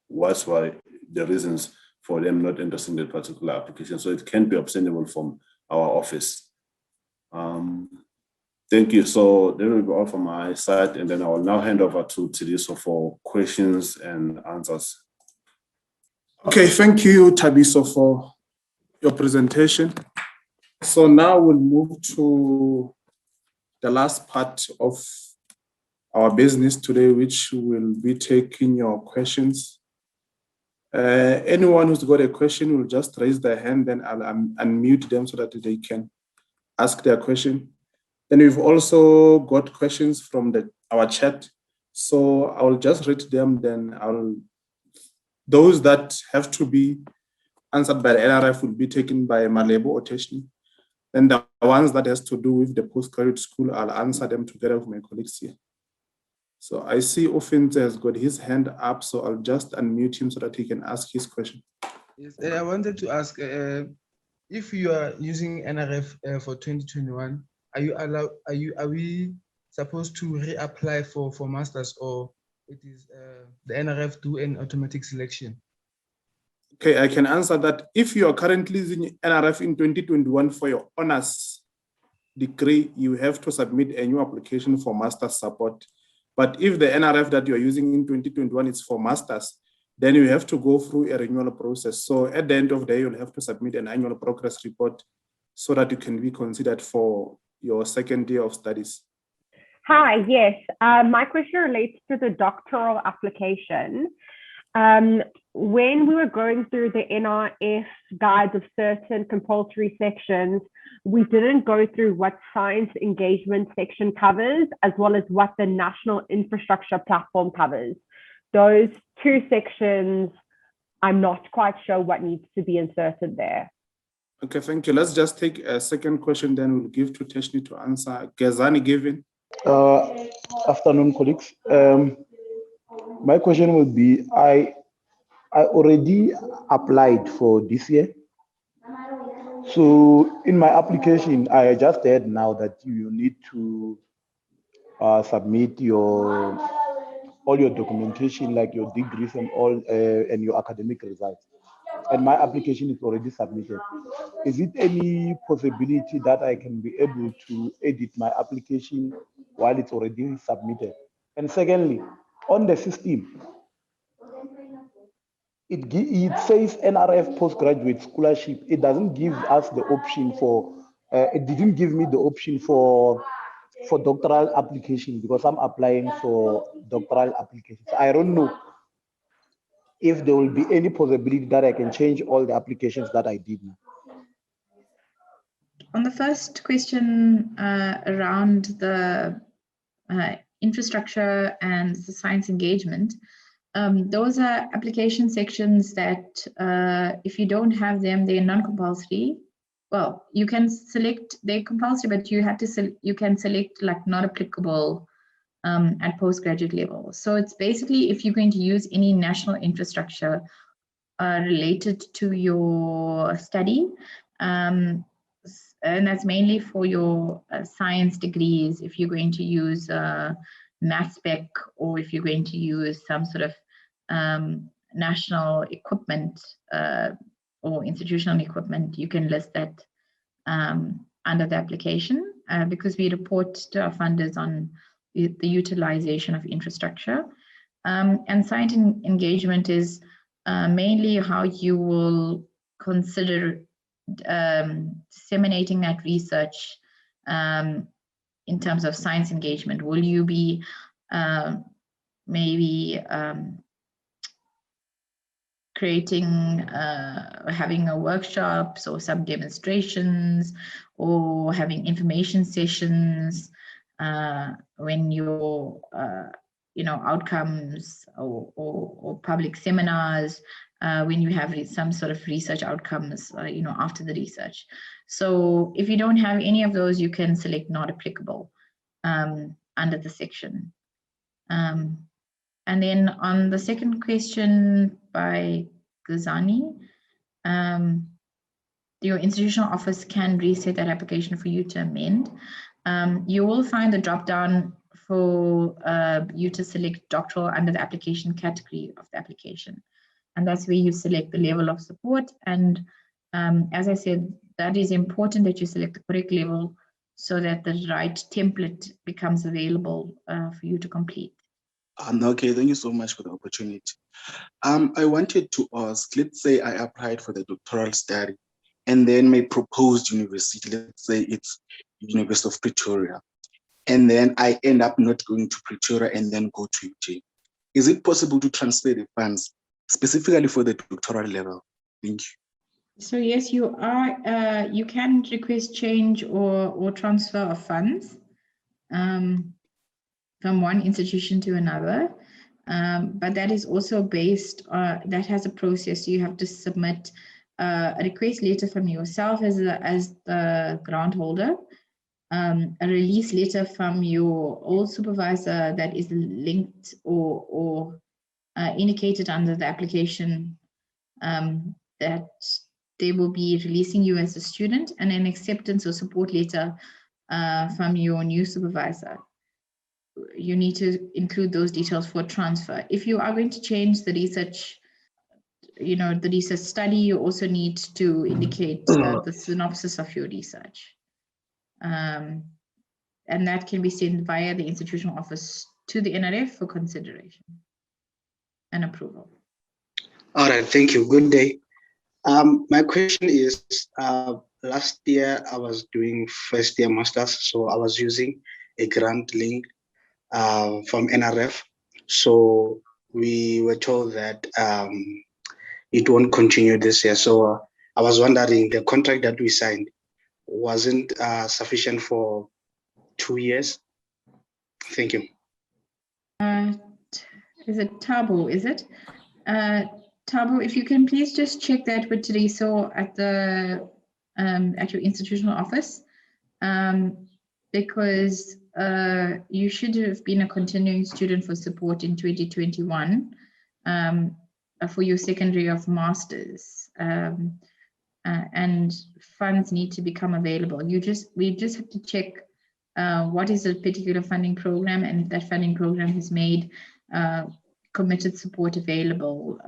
what were the reasons for them not endorsing that particular application. So it can be obtainable from our office. Thank you. So that will be all from my side, and then I will now hand over to Thabiso for questions and answers. Okay, thank you, Thabiso, for your presentation. So now we'll move to the last part of our business today, which will be taking your questions. Anyone who's got a question will just raise their hand, then I'll unmute them so that they can ask their question. Then we've also got questions from our chat. So I'll just read them, then those that have to be answered by the NRF will be taken by Malebo or Teshni. Then the ones that has to do with the postgraduate school, I'll answer them together with my colleagues here. So I see Ofinze has got his hand up, so I'll just unmute him so that he can ask his question. Yes, I wanted to ask if you are using NRF for 2021, are we supposed to reapply for masters, or it is the NRF do an automatic selection? Okay, I can answer that. If you are currently using NRF in 2021 for your honors degree, you have to submit a new application for master's support. But if the NRF that you are using in 2021 is for masters, then you have to go through a renewal process. So at the end of the day, you'll have to submit an annual progress report so that you can be considered for your second year of studies. Hi, yes. My question relates to the doctoral application. When we were going through the NRF guides of certain compulsory sections, we didn't go through what science engagement section covers, as well as what the national infrastructure platform covers. Those two sections, I'm not quite sure what needs to be inserted there. Okay, thank you. Let's just take a second question, then we'll give to Teshni to answer. Gezani, given. Afternoon, colleagues. My question would be, I already applied for this year. So in my application, I just heard now that you need to submit all your documentation, like your degrees and all, and your academic results. And my application is already submitted. Is it any possibility that I can be able to edit my application while it's already submitted? And secondly, on the system, it says NRF Postgraduate Scholarship. It doesn't give us the option for, it didn't give me the option for doctoral application, because I'm applying for doctoral applications. I don't know if there will be any possibility that I can change all the applications that I did now. On the first question around the infrastructure and the science engagement, those are application sections that if you don't have them, they're non-compulsory. Well, you can select, they're compulsory, but you have to you can select like not applicable at postgraduate level. So it's basically if you're going to use any national infrastructure related to your study, and that's mainly for your science degrees, if you're going to use mass spec, or if you're going to use some sort of national equipment or institutional equipment, you can list that under the application because we report to our funders on the utilization of infrastructure. And science engagement is mainly how you will consider disseminating that research in terms of science engagement. Will you be maybe creating, having a workshops or some demonstrations, or having information sessions when your outcomes or public seminars when you have some sort of research outcomes after the research. So if you don't have any of those, you can select not applicable under the section. And then on the second question by Gazani, your institutional office can reset that application for you to amend. You will find the drop-down for you to select doctoral under the application category of the application. And that's where you select the level of support. And as I said, that is important that you select the correct level so that the right template becomes available for you to complete. Okay, thank you so much for the opportunity. I wanted to ask, let's say I applied for the doctoral study and then my proposed university, let's say it's University of Pretoria. and then I end up not going to Pretoria and then go to UJ. Is it possible to transfer the funds specifically for the doctoral level? Thank you. So yes, you are. You can request change or transfer of funds from one institution to another, but that is also based. That has a process. You have to submit a request letter from yourself as the grant holder, a release letter from your old supervisor that is linked or indicated under the application that they will be releasing you as a student, and an acceptance or support letter from your new supervisor. You need to include those details for transfer. If you are going to change the research, the research study, you also need to indicate the synopsis of your research. And that can be sent via the institutional office to the NRF for consideration and approval. All right, thank you. Good day. My question is, last year I was doing first year masters, so I was using a grant link from NRF. So we were told that it won't continue this year. So I was wondering, the contract that we signed wasn't sufficient for 2 years. Thank you. Is it Tabo? Is it? Tabo, if you can please just check that with Teresa at the at your institutional office, because you should have been a continuing student for support in 2021 for your secondary of masters, and funds need to become available. We just have to check what is a particular funding program, and if that funding program has made committed support available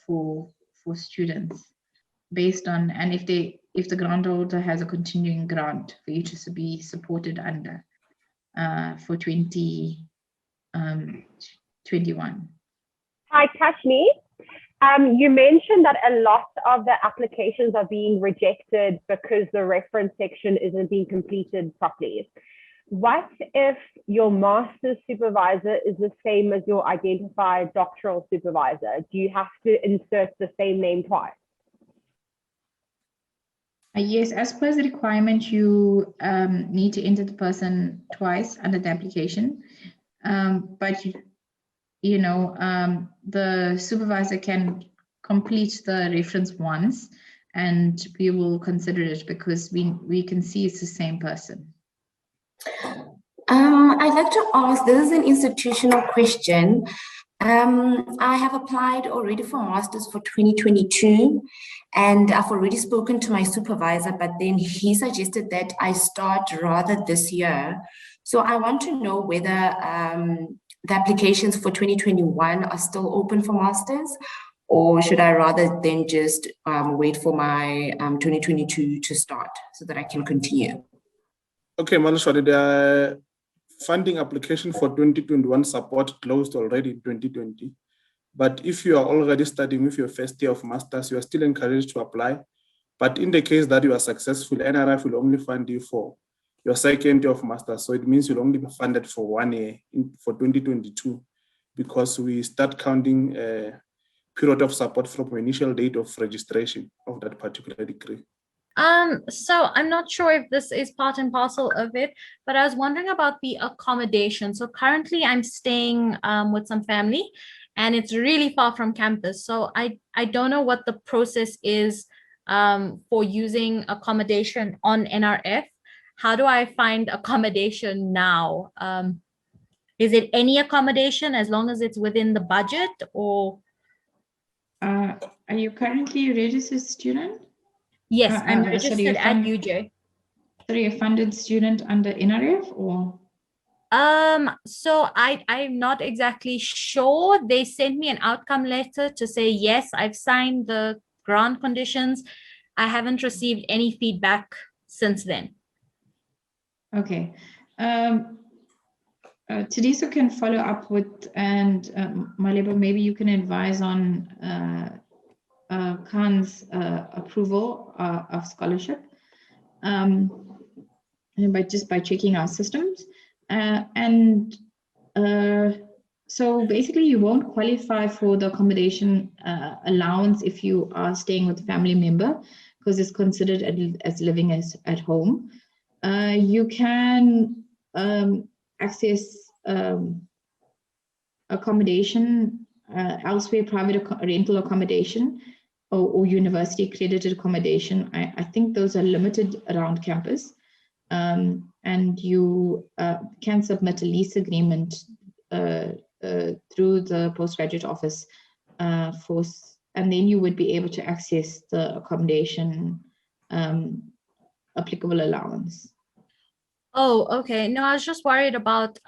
for students based on, and if the grant holder has a continuing grant for you to be supported under for 2021. Hi, Kashmi. You mentioned that a lot of the applications are being rejected because the reference section isn't being completed properly. What if your master's supervisor is the same as your identified doctoral supervisor? Do you have to insert the same name twice? Yes, as per the requirement, you need to enter the person twice under the application. But the supervisor can complete the reference once, and we will consider it because we can see it's the same person. I'd like to ask, this is an institutional question. I have applied already for masters for 2022, and I've already spoken to my supervisor, but then he suggested that I start rather this year. So I want to know whether the applications for 2021 are still open for masters, or should I rather than just wait for my 2022 to start so that I can continue? Okay, Malashwari, the funding application for 2021 support closed already in 2020. But if you are already studying with your first year of masters, you are still encouraged to apply. But in the case that you are successful, NRF will only fund you for your second year of masters. So it means you'll only be funded for 1 year for 2022, because we start counting a period of support from the initial date of registration of that particular degree. So I'm not sure if this is part and parcel of it, but I was wondering about the accommodation. So currently I'm staying with some family, and it's really far from campus. So I don't know what the process is for using accommodation on NRF. How do I find accommodation now? Is it any accommodation as long as it's within the budget, or? Are you currently a registered student? Yes, I'm registered at UJ. Sorry, a funded student under NRF, or? So I'm not exactly sure. They sent me an outcome letter to say, yes, I've signed the grant conditions. I haven't received any feedback since then. Okay. Teresa can follow up with, and Malebo, maybe you can advise on Khan's approval of scholarship, by checking our systems. So basically, you won't qualify for the accommodation allowance if you are staying with a family member, because it's considered as living at home. You can access accommodation elsewhere, private rental accommodation or university accredited accommodation. I think those are limited around campus. And you can submit a lease agreement through the postgraduate office and then you would be able to access the accommodation applicable allowance. Oh, okay. No, I was just worried about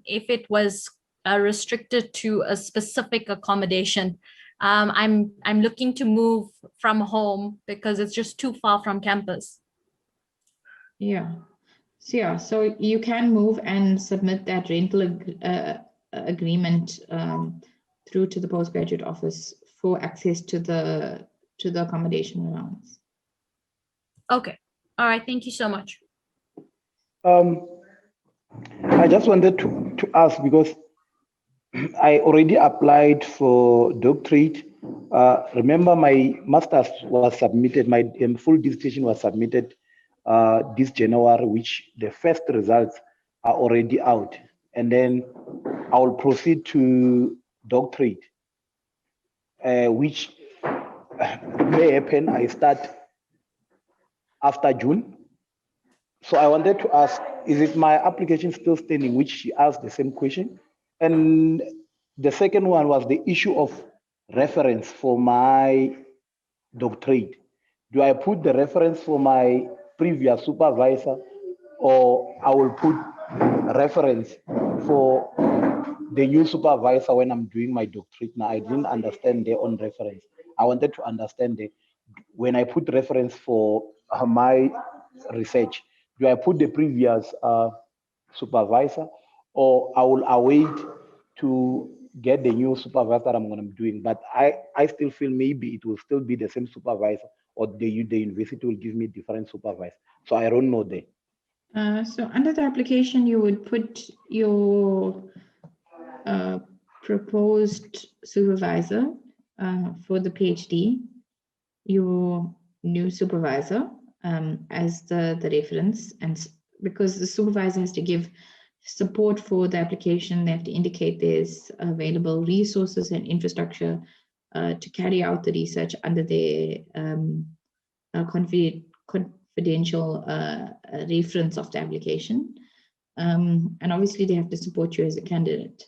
if it was restricted to a specific accommodation. I'm looking to move from home because it's just too far from campus. Yeah. So you can move and submit that rental agreement through to the postgraduate office for access to the accommodation allowance. Okay. All right. Thank you so much. I just wanted to ask, because I already applied for doctorate. Remember, my master's was submitted, my full dissertation was submitted this January, which the first results are already out. And then I will proceed to doctorate, which may happen, I start after June. So I wanted to ask, is it my application still standing, which she asked the same question? And the second one was the issue of reference for my doctorate. Do I put the reference for my previous supervisor, or I will put reference for the new supervisor when I'm doing my doctorate? Now, I didn't understand their own reference. I wanted to understand when I put reference for my research, do I put the previous supervisor, or I will await to get the new supervisor that I'm going to be doing? But I still feel maybe it will still be the same supervisor, or the university will give me different supervisor. So I don't know there. So under the application, you would put your proposed supervisor for the PhD, your new supervisor as the reference, and because the supervisor has to give support for the application, they have to indicate there's available resources and infrastructure to carry out the research under their confidential reference of the application. And obviously they have to support you as a candidate.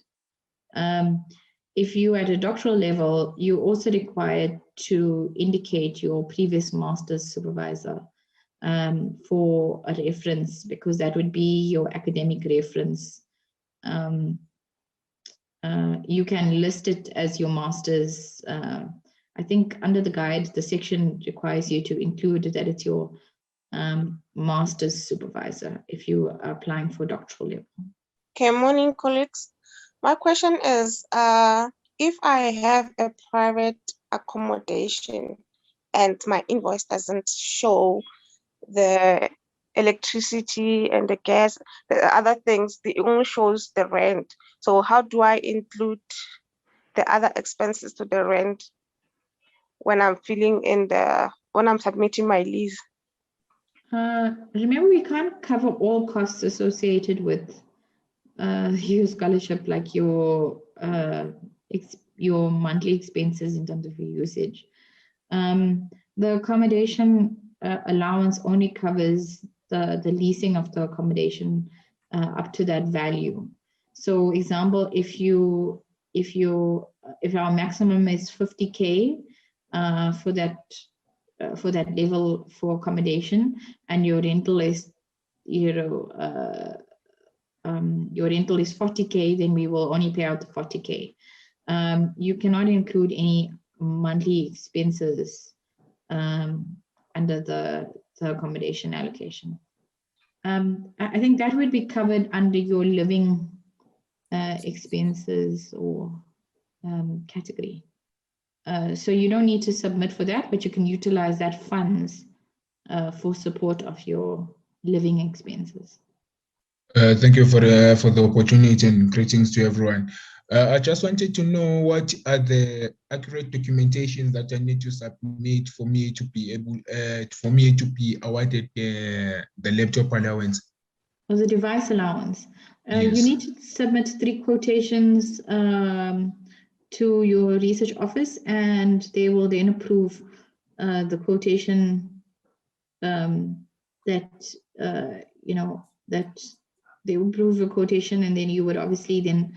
If you at a doctoral level, you're also required to indicate your previous master's supervisor for a reference, because that would be your academic reference. You can list it as your master's. I think under the guide, the section requires you to include that it's your master's supervisor if you are applying for doctoral level. Okay, morning, colleagues. My question is, if I have a private accommodation and my invoice doesn't show the electricity and the gas, the other things, it only shows the rent. So how do I include the other expenses to the rent when I'm when I'm submitting my lease? Remember, we can't cover all costs associated with your scholarship, like your monthly expenses in terms of your usage. The accommodation allowance only covers the leasing of the accommodation up to that value. So, example, if our maximum is 50K for that level for accommodation, and your rental is your rental is 40K, then we will only pay out the 40K. You cannot include any monthly expenses under the accommodation allocation. I think that would be covered under your living expenses or category. So you don't need to submit for that, but you can utilize that funds for support of your living expenses. Thank you for the opportunity and greetings to everyone. I just wanted to know what are the accurate documentation that I need to submit for me to be able awarded the laptop allowance. Or the device allowance. Yes. You need to submit 3 quotations to your research office, and they will then approve the quotation that they will approve a quotation, and then you would obviously then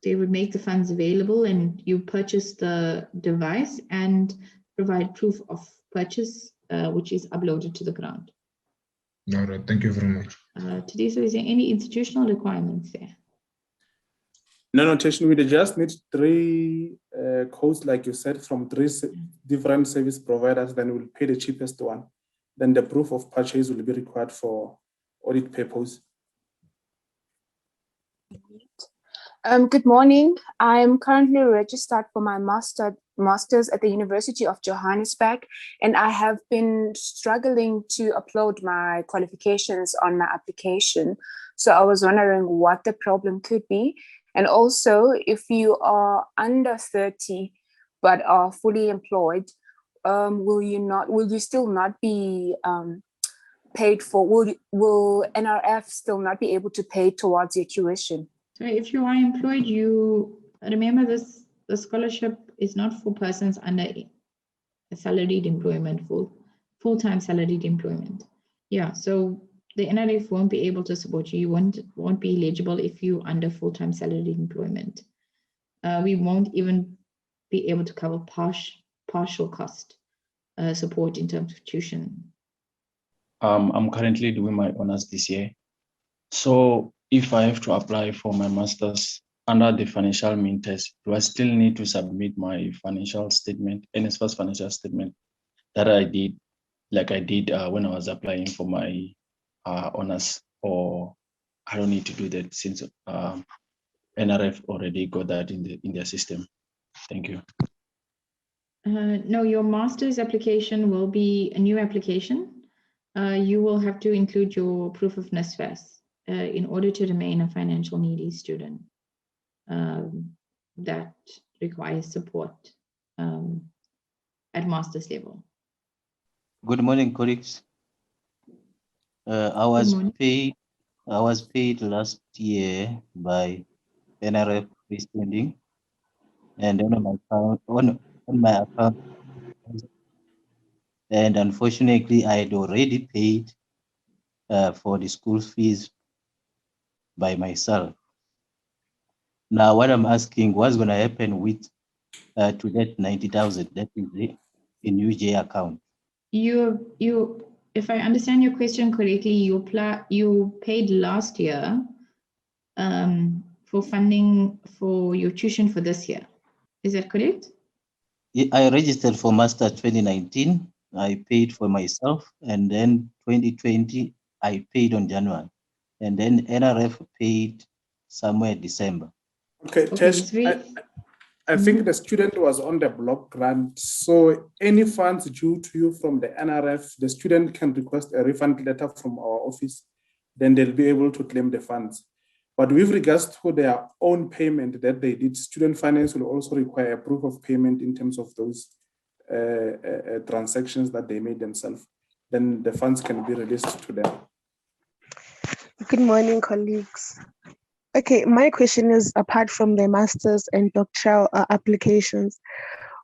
they would make the funds available, and you purchase the device and provide proof of purchase, which is uploaded to the grant. All right, thank you very much. Today, so is there any institutional requirements there? No notation. We just need 3 codes, like you said, from 3 different service providers. Then we'll pay the cheapest one. Then the proof of purchase will be required for audit purpose. Good morning. I'm currently registered for my master's at the University of Johannesburg, and I have been struggling to upload my qualifications on my application. So I was wondering what the problem could be. And also, if you are under 30 but are fully employed, will you still not be paid for? Will NRF still not be able to pay towards your tuition? So if you are employed, you remember this, the scholarship is not for persons under a salaried employment, full-time salaried employment. Yeah, so the NRF won't be able to support you. You won't be eligible if you're under full-time salaried employment. We won't even be able to cover partial cost support in terms of tuition. I'm currently doing my honors this year. So if I have to apply for my master's under the financial mean test, do I still need to submit my financial statement, NSFAS financial statement that I did, like I did when I was applying for my honors, or I don't need to do that since NRF already got that in their system? Thank you. No, your master's application will be a new application. You will have to include your proof of NSFAS in order to remain a financial needy student that requires support at master's level. Good morning, colleagues. I was paid last year by NRF freestanding, and on my account, and unfortunately, I had already paid for the school fees by myself. Now, what I'm asking, what's going to happen with to that 90,000 that is in UJ account? If I understand your question correctly, you paid last year for funding for your tuition for this year. Is that correct? I registered for Master 2019. I paid for myself, and then 2020 I paid on January, and then NRF paid somewhere December. Okay, Tesh, I think the student was on the block grant, so any funds due to you from the NRF, the student can request a refund letter from our office, then they'll be able to claim the funds. But with regards to their own payment that they did, student finance will also require a proof of payment in terms of those transactions that they made themselves. Then the funds can be released to them. Good morning, colleagues. Okay, my question is, apart from the master's and doctoral applications,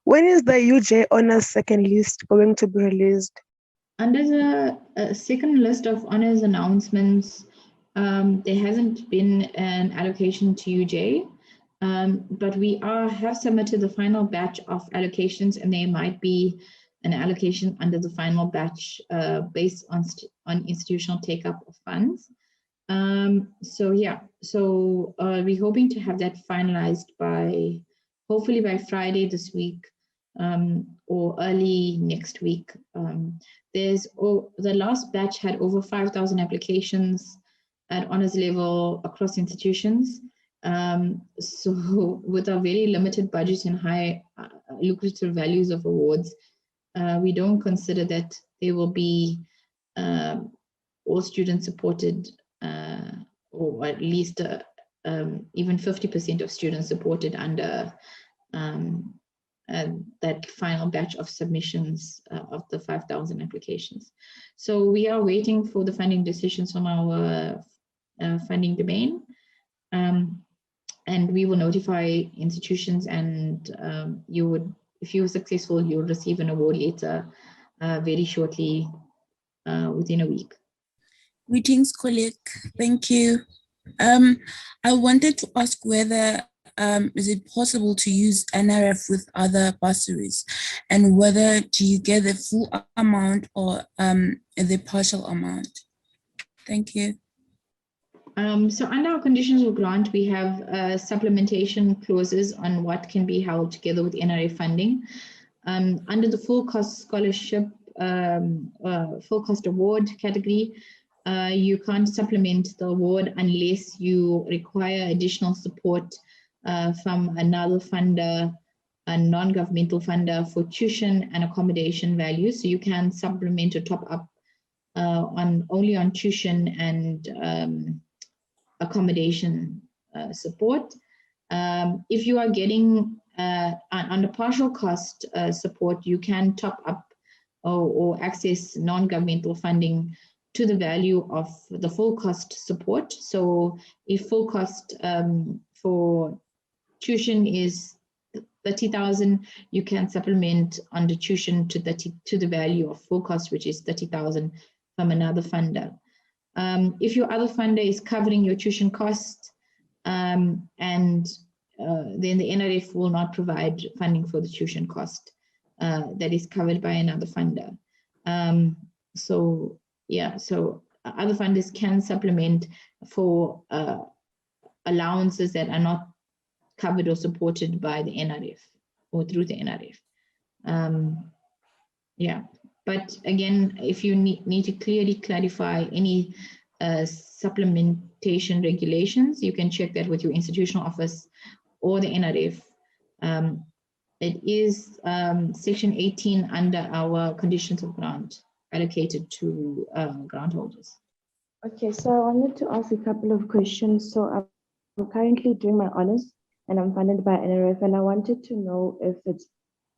when is the UJ honors second list going to be released? Under the second list of honors announcements, there hasn't been an allocation to UJ, but we have submitted the final batch of allocations, and there might be an allocation under the final batch based on institutional take-up of funds. So we're hoping to have that finalized hopefully by Friday this week or early next week. The last batch had over 5,000 applications at honors level across institutions. So with our very limited budget and high lucrative values of awards, we don't consider that they will be all students supported or at least even 50% of students supported under that final batch of submissions of the 5,000 applications. So we are waiting for the funding decisions from our funding domain, and we will notify institutions, and you would, if you're successful, you'll receive an award letter very shortly, within a week. Greetings, colleague. Thank you. I wanted to ask whether is it possible to use NRF with other bursaries, and whether do you get the full amount or the partial amount? Thank you. So under our conditions of grant, we have supplementation clauses on what can be held together with NRF funding. Under the full cost scholarship, full cost award category, you can't supplement the award unless you require additional support from another funder, a non-governmental funder, for tuition and accommodation values. So you can supplement or top up only on tuition and accommodation support. If you are getting under partial cost support, you can top up or access non-governmental funding to the value of the full cost support. So if full cost for tuition is 30,000, you can supplement under tuition to the value of full cost, which is 30,000 from another funder. If your other funder is covering your tuition costs, then the NRF will not provide funding for the tuition cost that is covered by another funder. So yeah, so other funders can supplement for allowances that are not covered or supported by the NRF or through the NRF. Yeah, but again, if you need to clearly clarify any supplementation regulations, you can check that with your institutional office or the NRF. It is section 18 under our conditions of grant allocated to grant holders. Okay, so I wanted to ask a couple of questions. So I'm currently doing my honors and I'm funded by NRF, and I wanted to know if it's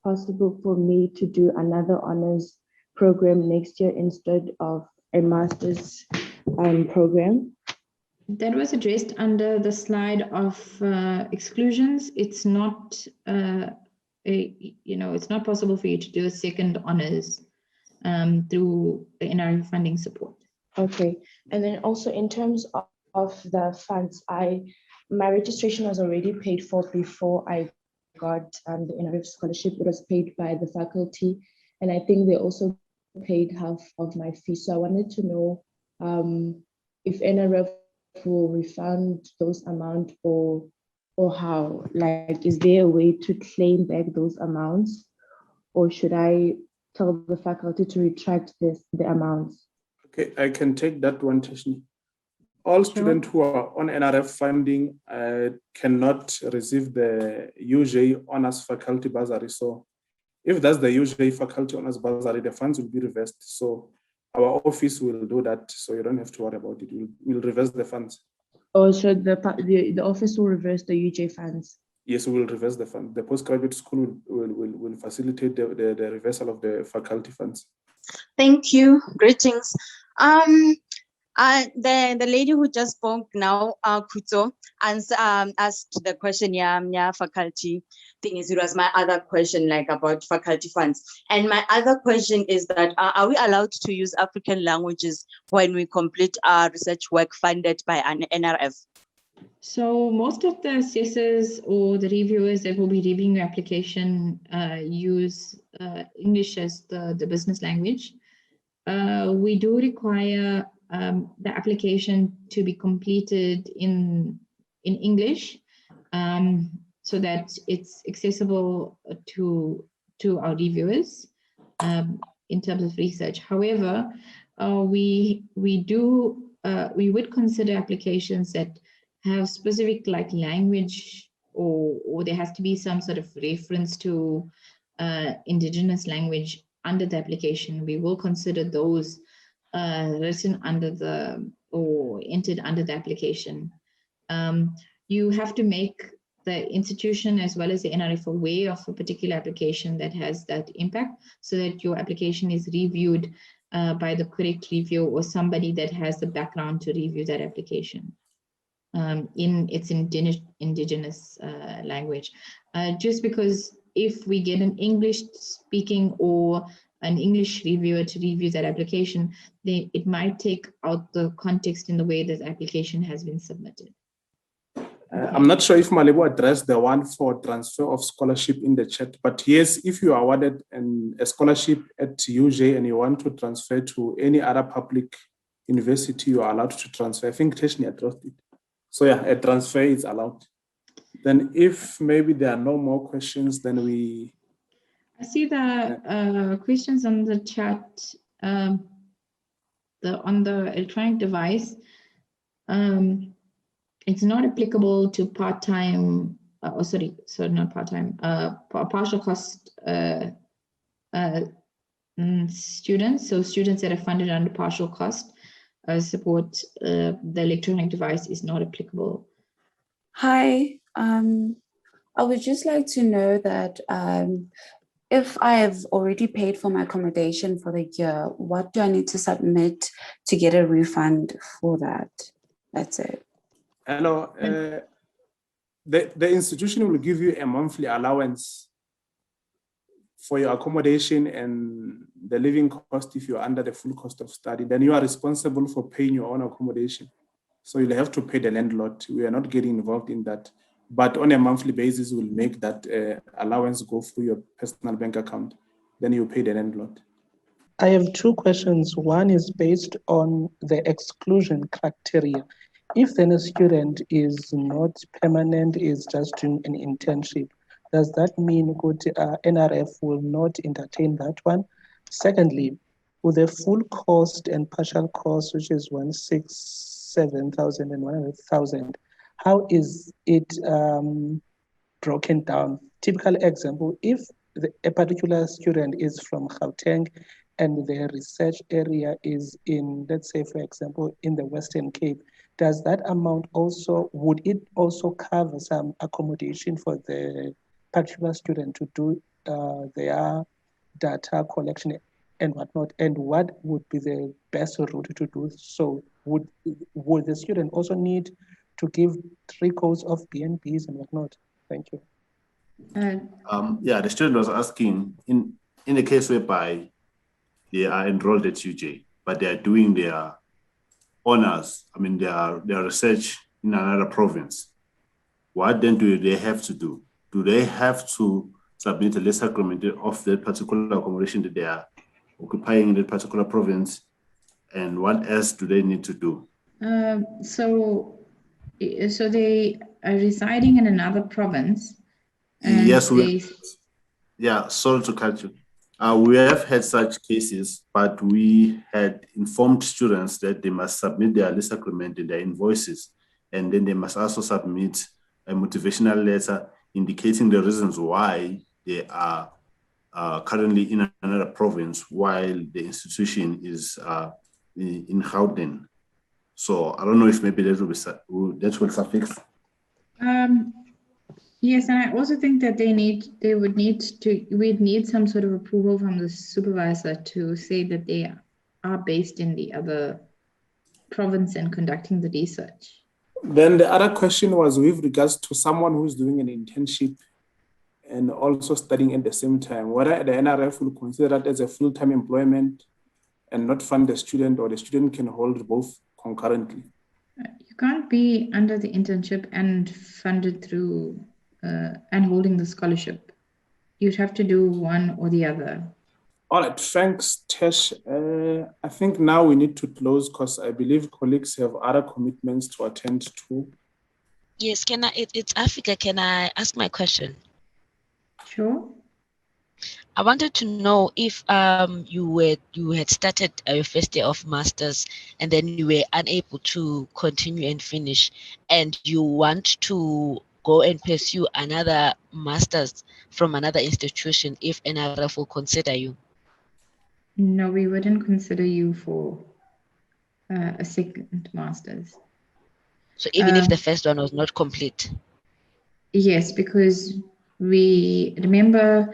possible for me to do another honors program next year instead of a master's program. That was addressed under the slide of exclusions. It's not, it's not possible for you to do a second honors through the NRF funding support. Okay, and then also in terms of the funds, my registration was already paid for before I got the NRF scholarship. It was paid by the faculty, and I think they also paid half of my fee. So I wanted to know if NRF will refund those amounts or how. Like, is there a way to claim back those amounts, or should I tell the faculty to retract the amounts? Okay, I can take that one, Tashni. All students who are on NRF funding cannot receive the UJ Honors Faculty Bursary. So if that's the UJ Faculty Honors Bursary, the funds will be reversed. So our office will do that, so you don't have to worry about it. We'll reverse the funds. Oh, so the office will reverse the UJ funds? Yes, we will reverse the fund. The postgraduate school will facilitate the reversal of the faculty funds. Thank you. Greetings. The lady who just spoke now, Kuto, asked the question, yeah, faculty thing is, it was my other question, like about faculty funds. And my other question is that, are we allowed to use African languages when we complete our research work funded by an NRF? So most of the assessors or the reviewers that will be reviewing your application use English as the business language. We do require the application to be completed in English so that it's accessible to our reviewers in terms of research. However, we would consider applications that have specific like language or there has to be some sort of reference to indigenous language under the application. We will consider those written under the or entered under the application. You have to make the institution as well as the NRF aware of a particular application that has that impact, so that your application is reviewed by the correct review or somebody that has the background to review that application in its indigenous language. Just because if we get an English speaking or an English reviewer to review that application, it might take out the context in the way that application has been submitted. I'm not sure if Malebo addressed the one for transfer of scholarship in the chat, but yes, if you are awarded a scholarship at UJ and you want to transfer to any other public university, you are allowed to transfer. I think Teshni addressed it. So yeah, a transfer is allowed. Then if maybe there are no more questions, then we... I see the questions on the chat, on the electronic device. It's not applicable to part-time, not part-time, partial cost students. So students that are funded under partial cost support, the electronic device is not applicable. Hi, I would just like to know that if I have already paid for my accommodation for the year, what do I need to submit to get a refund for that? That's it. Hello, the institution will give you a monthly allowance for your accommodation and the living cost if you're under the full cost of study. Then you are responsible for paying your own accommodation. So you'll have to pay the landlord. We are not getting involved in that. But on a monthly basis, we'll make that allowance go through your personal bank account. Then you pay the landlord. I have two questions. One is based on the exclusion criteria. If then a student is not permanent, is just doing an internship, does that mean NRF will not entertain that one? Secondly, with the full cost and partial cost, which is 167,000 and 100,000, how is it broken down? Typical example, if a particular student is from Gauteng and their research area is in, let's say, for example, in the Western Cape, does that amount also, would it also cover some accommodation for the particular student to do their data collection and whatnot? And what would be the best route to do so? Would the student also need to give 3 codes of BNBs and whatnot? Thank you. Yeah, the student was asking, in the case whereby they are enrolled at UJ, but they are doing their honors, their research in another province, what then do they have to do? Do they have to submit a lease agreement of that particular accommodation that they are occupying in that particular province? And what else do they need to do? So they are residing in another province. Yes, sorry to cut you. We have had such cases, but we had informed students that they must submit their lease agreement and their invoices, and then they must also submit a motivational letter indicating the reasons why they are currently in another province while the institution is in Gauteng. So I don't know if maybe that will suffice. Yes, and I also think that we'd need some sort of approval from the supervisor to say that they are based in the other province and conducting the research. Then the other question was with regards to someone who's doing an internship and also studying at the same time, whether the NRF will consider that as a full-time employment and not fund the student, or the student can hold both concurrently. You can't be under the internship and funded through and holding the scholarship. You'd have to do one or the other. All right, thanks, Tesh. I think now we need to close because I believe colleagues have other commitments to attend to. Yes, it's Africa. Can I ask my question? Sure. I wanted to know if you had started your first year of masters and then you were unable to continue and finish, and you want to go and pursue another master's from another institution, if NRF will consider you? No, we wouldn't consider you for a second master's. So even if the first one was not complete? Yes, because we remember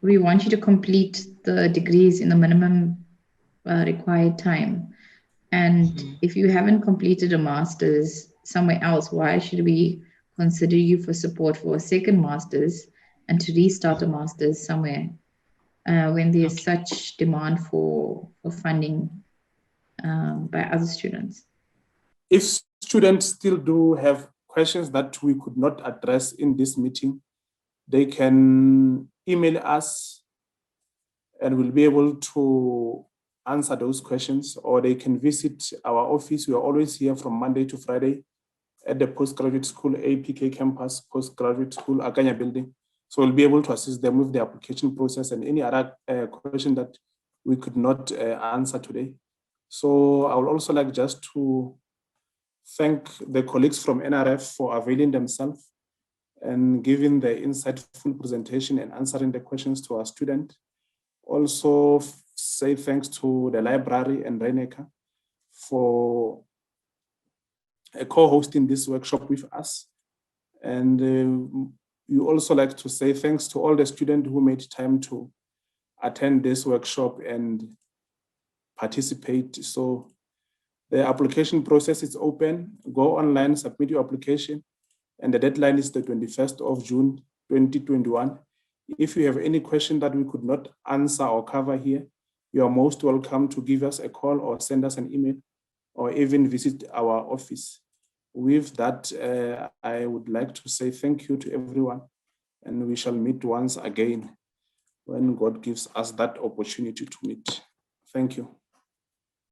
we want you to complete the degrees in the minimum required time. And if you haven't completed a master's somewhere else, why should we consider you for support for a second master's and to restart a master's somewhere when there's such demand for funding by other students? If students still do have questions that we could not address in this meeting, they can email us and we'll be able to answer those questions, or they can visit our office. We are always here from Monday to Friday at the Postgraduate School, APK Campus, Postgraduate School, Akanya Building. So we'll be able to assist them with the application process and any other question that we could not answer today. So I would also like just to thank the colleagues from NRF for availing themselves and giving the insightful presentation and answering the questions to our student. Also say thanks to the library and Reineka for co-hosting this workshop with us. And we also like to say thanks to all the students who made time to attend this workshop and participate. So the application process is open. Go online, submit your application, and the deadline is the 21st of June, 2021. If you have any question that we could not answer or cover here, you are most welcome to give us a call or send us an email or even visit our office. With that, I would like to say thank you to everyone, and we shall meet once again when God gives us that opportunity to meet. Thank you.